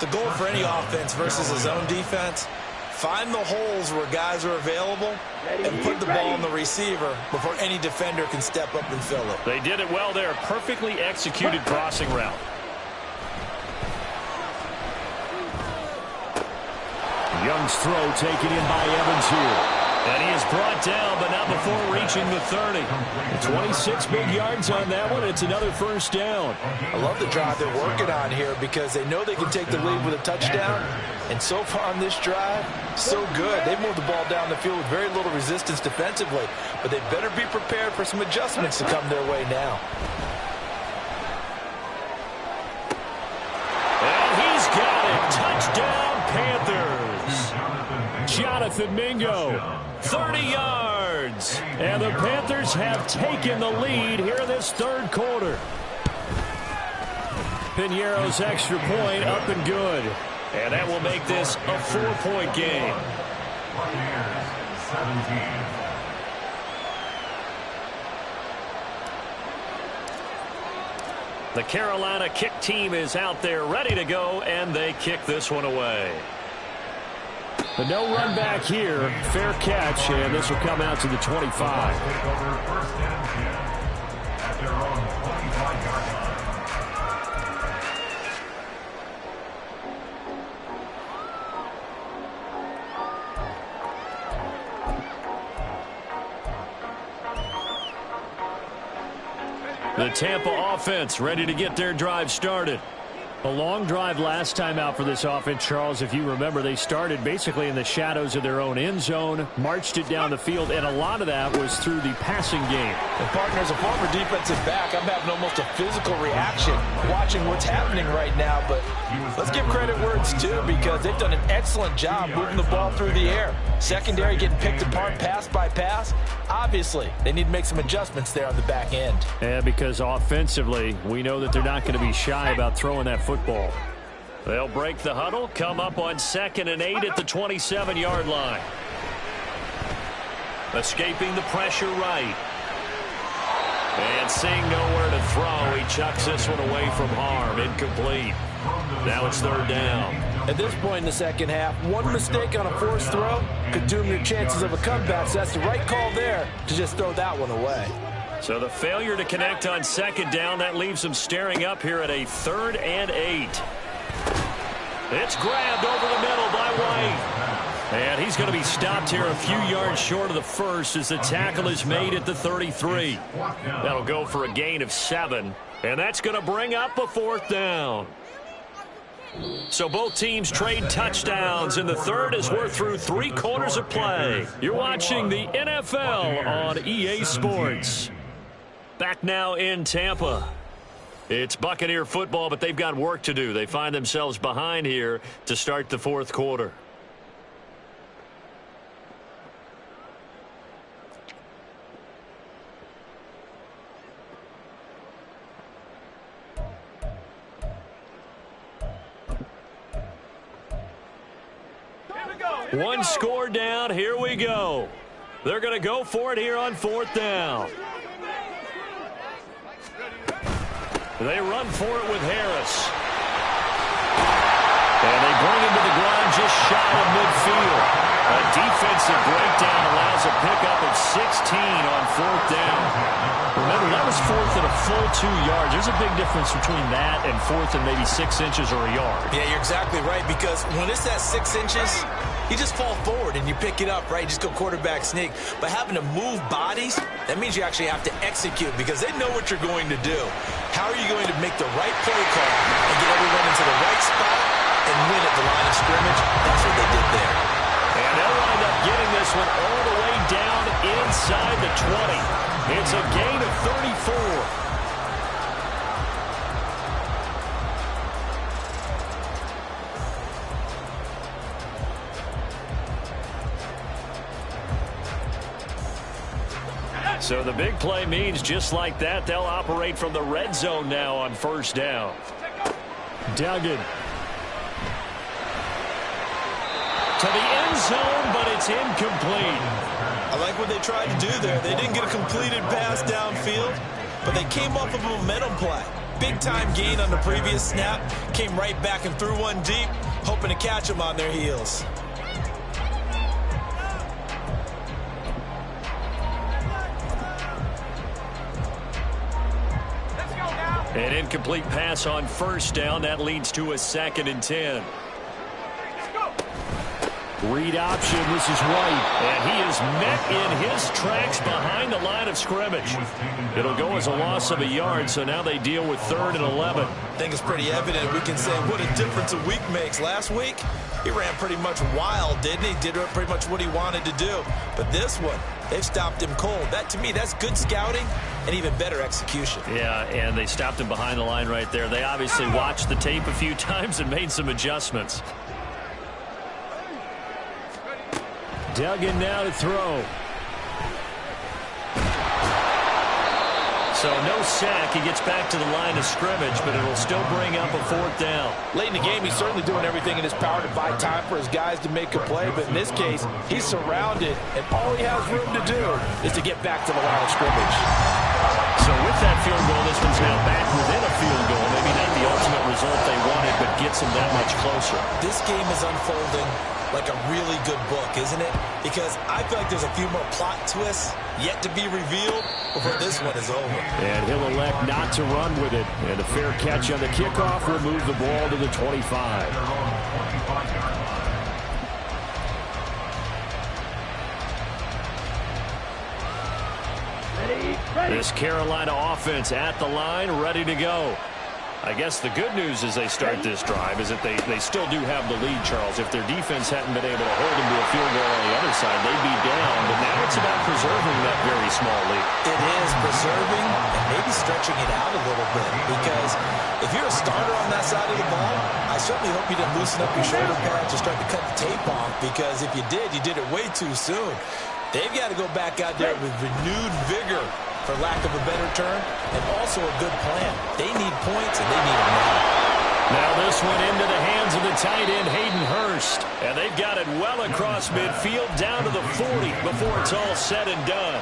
The goal for any offense versus a zone defense, find the holes where guys are available and put the ball on the receiver before any defender can step up and fill it. They did it well there. Perfectly executed crossing route. Young's throw taken in by Evans here. And he is brought down, but not before reaching the 30. 26 big yards on that one. It's another first down. I love the drive they're working on here because they know they can take the lead with a touchdown. And so far on this drive, so good. They've moved the ball down the field with very little resistance defensively. But they better be prepared for some adjustments to come their way now. And he's got it. Touchdown, Panthers. Jonathan Mingo. 30 yards. yards. And the Panthers have taken the lead here in this third quarter. Piñeiro's extra point up and good. And that will make this a 4-point game. Buccaneers 17. The Carolina kick team is out there ready to go, and they kick this one away. But no run back here. Fair catch, and this will come out to the 25. Take over first and 10 at their own 25-yard line. The Tampa offense ready to get their drive started. A long drive last time out for this offense, Charles. If you remember, they started basically in the shadows of their own end zone, marched it down the field, and a lot of that was through the passing game. And partner, as a former defensive back, I'm having almost a physical reaction watching what's happening right now. But let's give credit where it's due, because they've done an excellent job moving the ball through the air. Secondary getting picked apart pass by pass. Obviously, they need to make some adjustments there on the back end. Yeah, because offensively, we know that they're not going to be shy about throwing that football. They'll break the huddle, come up on 2nd and 8 at the 27-yard line. Escaping the pressure right. And seeing nowhere to throw, he chucks this one away from harm. Incomplete. Now it's 3rd down. At this point in the second half, one mistake on a forced throw could doom your chances of a comeback. So that's the right call there to just throw that one away. So the failure to connect on 2nd down, that leaves them staring up here at a 3rd and 8. It's grabbed over the middle by White. And he's going to be stopped here a few yards short of the first as the tackle is made at the 33. That'll go for a gain of 7. And that's going to bring up a 4th down. So both teams trade touchdowns, and the third as we're through 3 quarters of play. You're watching the NFL on EA Sports. Back now in Tampa. It's Buccaneer football, but they've got work to do. They find themselves behind here to start the 4th quarter. One score down. Here we go. They're going to go for it here on 4th down. They run for it with Harris. And they bring him to the ground just shy of midfield. A defensive breakdown allows a pickup of 16 on 4th down. Remember, that was 4th at a full 2 yards. There's a big difference between that and 4th and maybe 6 inches or a yard. Yeah, you're exactly right, because when it's at 6 inches, you just fall forward and you pick it up, right? You just go quarterback sneak. But having to move bodies, that means you actually have to execute, because they know what you're going to do. How are you going to make the right play call and get everyone into the right spot and win at the line of scrimmage? That's what they did there. And they'll wind up getting this one all the way down inside the 20. It's a gain of 34. So the big play means just like that, they'll operate from the red zone now on 1st down. Duggan. To the end zone, but it's incomplete. I like what they tried to do there. They didn't get a completed pass downfield, but they came off of a momentum play. Big-time gain on the previous snap. Came right back and threw one deep, hoping to catch them on their heels. An incomplete pass on 1st down. That leads to a 2nd and 10. Read option. This is White. And he is met in his tracks behind the line of scrimmage. It'll go as a loss of a yard, so now they deal with 3rd and 11. I think it's pretty evident. We can say what a difference a week makes. Last week, he ran pretty much wild, didn't he? Did pretty much what he wanted to do. But this one, they've stopped him cold. That, to me, that's good scouting and even better execution. Yeah, and they stopped him behind the line right there. They obviously watched the tape a few times and made some adjustments. Duggan now to throw. So no sack. He gets back to the line of scrimmage, but it'll still bring up a 4th down. Late in the game, he's certainly doing everything in his power to buy time for his guys to make a play. But in this case, he's surrounded, and all he has room to do is to get back to the line of scrimmage. So with that field goal, this one's now back within a field goal. Maybe not the ultimate result they wanted, but gets them that much closer. This game is unfolding like a really good book, isn't it? Because I feel like there's a few more plot twists yet to be revealed before this one is over. And he'll elect not to run with it. And a fair catch on the kickoff will move the ball to the 25. This Carolina offense at the line, ready to go. I guess the good news as they start this drive is that they still do have the lead, Charles. If their defense hadn't been able to hold them to a field goal on the other side, they'd be down. But now it's about preserving that very small lead. It is preserving and maybe stretching it out a little bit. Because if you're a starter on that side of the ball, I certainly hope you didn't loosen up your shoulder pads or start to cut the tape off. Because if you did it way too soon. They've got to go back out there with renewed vigor, for lack of a better term, and also a good plan. They need points, and they need them now. Now this one into the hands of the tight end, Hayden Hurst. And they've got it well across midfield, down to the 40 before it's all said and done.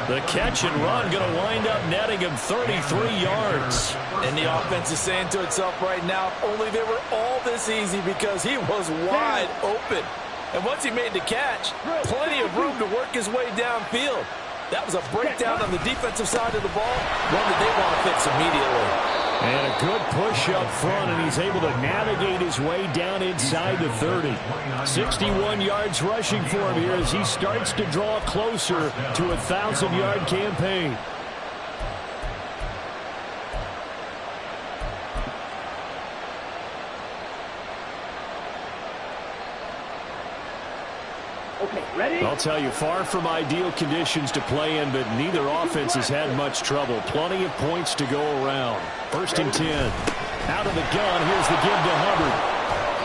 The catch and run going to wind up netting him 33 yards. And the offense is saying to itself right now, if only they were all this easy, because he was wide open. And once he made the catch, plenty of room to work his way downfield. That was a breakdown on the defensive side of the ball, one that they want to fix immediately. And a good push up front, and he's able to navigate his way down inside the 30. 61 yards rushing for him here as he starts to draw closer to a 1,000-yard campaign. I'll tell you, far from ideal conditions to play in, but neither offense has had much trouble. Plenty of points to go around. 1st and 10. Out of the gun, here's the give to Hubbard.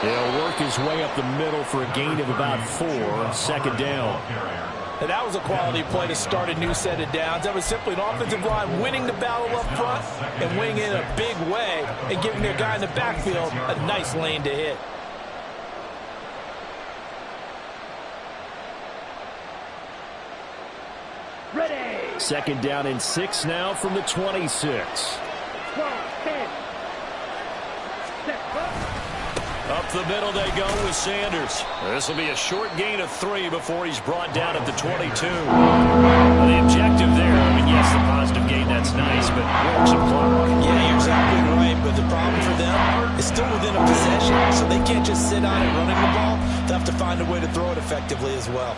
He'll work his way up the middle for a gain of about 4. 2nd down. And that was a quality play to start a new set of downs. That was simply an offensive line winning the battle up front and winning in a big way and giving their guy in the backfield a nice lane to hit. Ready. 2nd down and 6 now from the 26. 12, 10. Up the middle they go with Sanders. This will be a short gain of 3 before he's brought down at the 22. The objective there, I mean, yes, the positive gain, that's nice, but works some clock. Yeah, you're exactly right, but the problem for them is still within a possession, so they can't just sit on it running the ball. They'll have to find a way to throw it effectively as well.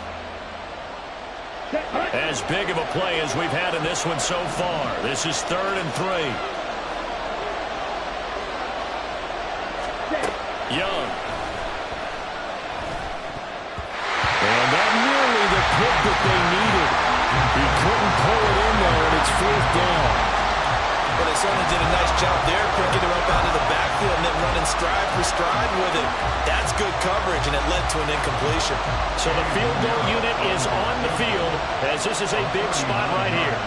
As big of a play as we've had in this one so far. This is 3rd and 3. Young. And that nearly the pick that they needed. He couldn't pull it in there, and it's 4th down. But they certainly did a nice job there, picking him up out of the backfield and then running stride for stride with it. That's good coverage, and it led to an incompletion. So the field goal unit is on the field, as this is a big spot right here.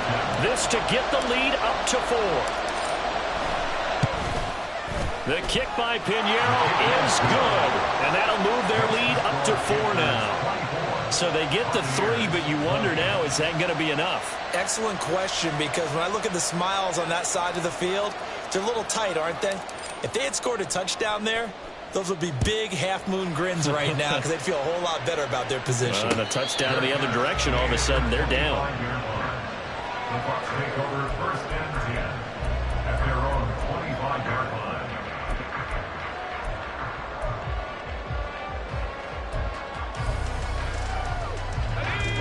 This to get the lead up to 4. The kick by Pinheiro is good, and that'll move their lead up to 4 now. So they get the 3, but you wonder now, is that going to be enough? Excellent question, because when I look at the smiles on that side of the field, they're a little tight, aren't they? If they had scored a touchdown there, those would be big half-moon grins right now because they'd feel a whole lot better about their position. And a touchdown in the other direction, all of a sudden they're down. The Bucs take over 1st and 10 at their own 25-yard line.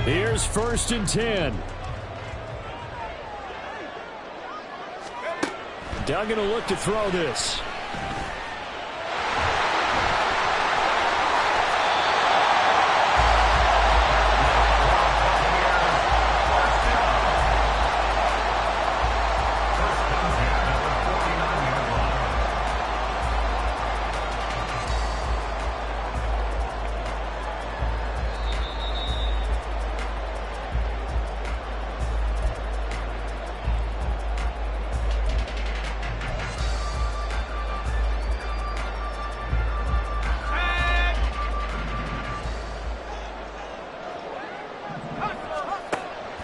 Here's 1st and 10. Duggan will look to throw this.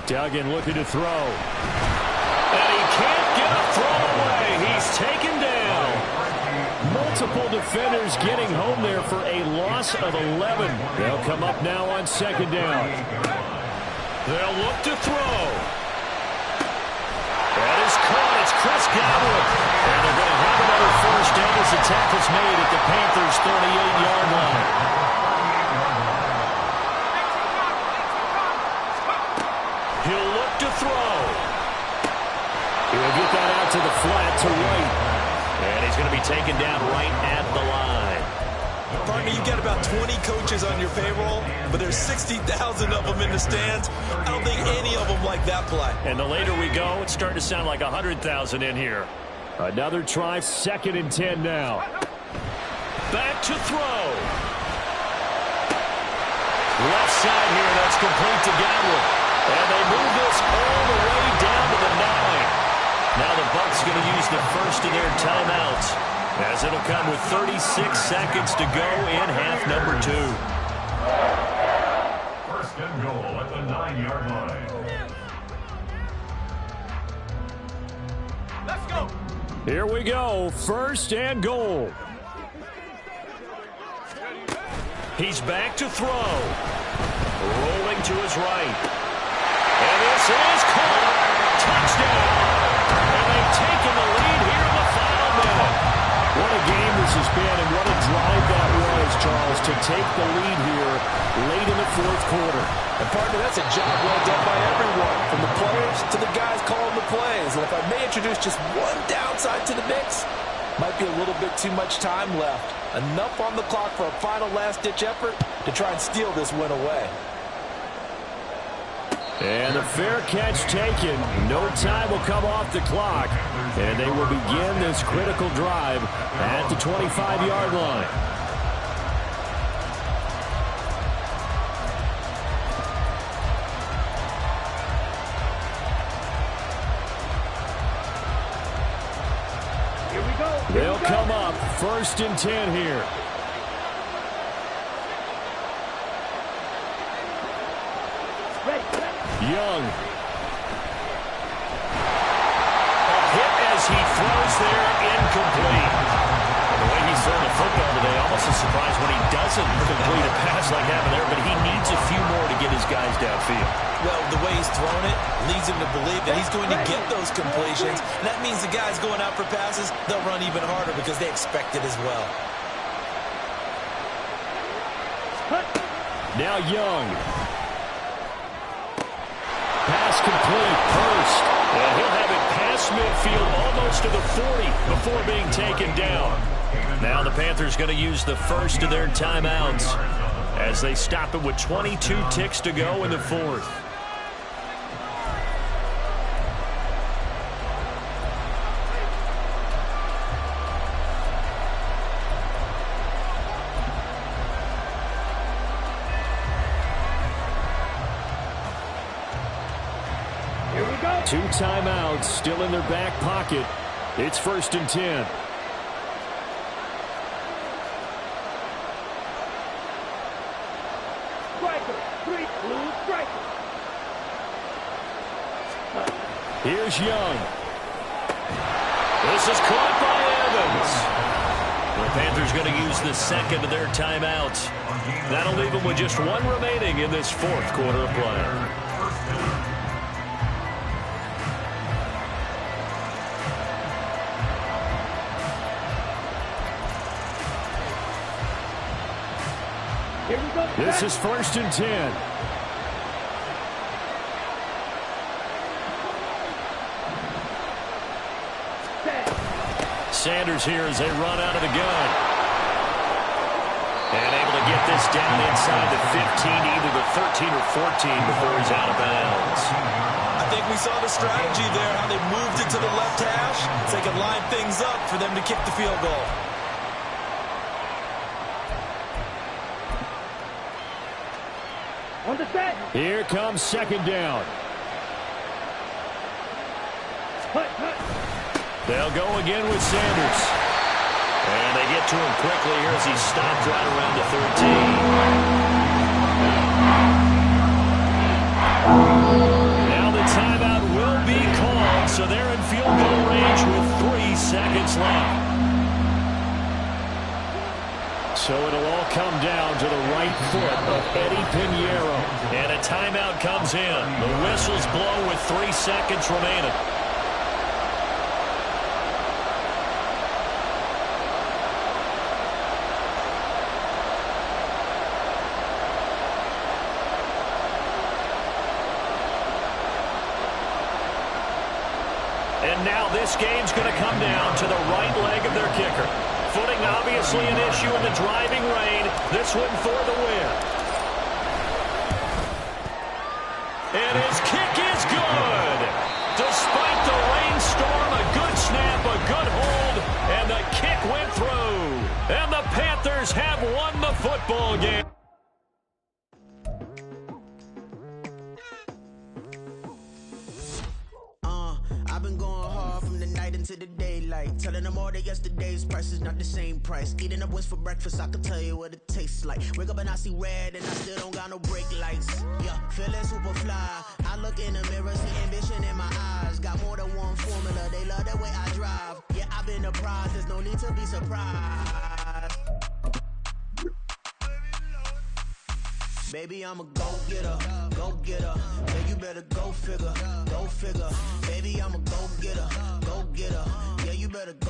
Duggan looking to throw. And he can't get a throw away. He's taken down. Multiple defenders getting home there for a loss of 11. They'll come up now on second down. They'll look to throw. That is caught. It's Chris Godwin. And they're going to have another first down as the tackle's made at the Panthers' 38-yard line. He'll look to throw. He'll get that out to the flat to right. And he's going to be taken down right at the line. Partner, you've got about 20 coaches on your payroll, but there's 60,000 of them in the stands. I don't think any of them like that play. And the later we go, it's starting to sound like 100,000 in here. Another try, 2nd and 10 now. Back to throw. Left side here, that's complete to Godwin. And they move this all the way down to the 9. Now the Bucs going to use the first of their timeouts, as it'll come with 36 seconds to go in half number 2. First and goal at the 9-yard line. Let's go. Here we go, 1st and goal. He's back to throw. Rolling to his right. And this is caught. Touchdown. And they've taken the lead here in the final minute. What a game this has been, and what a drive that was, Charles, to take the lead here late in the 4th quarter. And partner, that's a job well done by everyone, from the players to the guys calling the plays. And if I may introduce just one downside to the mix, might be a little bit too much time left. Enough on the clock for a final last-ditch effort to try and steal this win away. And the fair catch taken. No time will come off the clock. And they will begin this critical drive at the 25-yard line. Here we go. They'll come up 1st and 10 here. Young. A hit as he throws there, incomplete. The way he's throwing the football today, almost a surprise when he doesn't complete a pass like happened there, but he needs a few more to get his guys downfield. Well, the way he's thrown it leads him to believe that he's going to get those completions. And that means the guys going out for passes, they'll run even harder because they expect it as well. Now Young. Pass complete, Hurst. And he'll have it past midfield almost to the 40 before being taken down. Now the Panthers going to use the first of their timeouts as they stop it with 22 ticks to go in the 4th. Two timeouts still in their back pocket. It's 1st and 10. Striker, 3 blue striker. Here's Young. This is caught by Evans. The Panthers going to use the 2nd of their timeouts. That'll leave them with just 1 remaining in this 4th quarter of play. This is 1st and 10. Sanders here as they run out of the gun. And able to get this down inside the 15, either the 13 or 14 before he's out of bounds. I think we saw the strategy there, how they moved it to the left hash so they could line things up for them to kick the field goal. On the set. Here comes 2nd down. They'll go again with Sanders. And they get to him quickly here as he stopped right around the 13. Now So they're in field goal range with 3 seconds left. So it'll all come down to the right foot of Eddie Pinheiro. And a timeout comes in. The whistle's blown with 3 seconds remaining. And now this game's going to come down to the right leg of their kicker. Footing obviously an issue in the driving rain. This one for the win. And his kick is good. Despite the rainstorm, a good snap, a good hold, and the kick went through. And the Panthers have won the football game. I've been going hard from the night into the daylight, telling them all that yesterday's price is not the same price. Eating up wings for breakfast, I can tell you what it tastes like. Wake up and I see red and I still don't got no brake lights. Yeah, feeling super fly. I look in the mirror, see ambition in my eyes. Got more than one formula, they love the way I drive. Yeah, I've been a prize, there's no need to be surprised. Baby, I'm a go-getter, go-getter. Yeah, you better go figure, go figure. Baby, I'm a go-getter, go-getter. Yeah, you better go.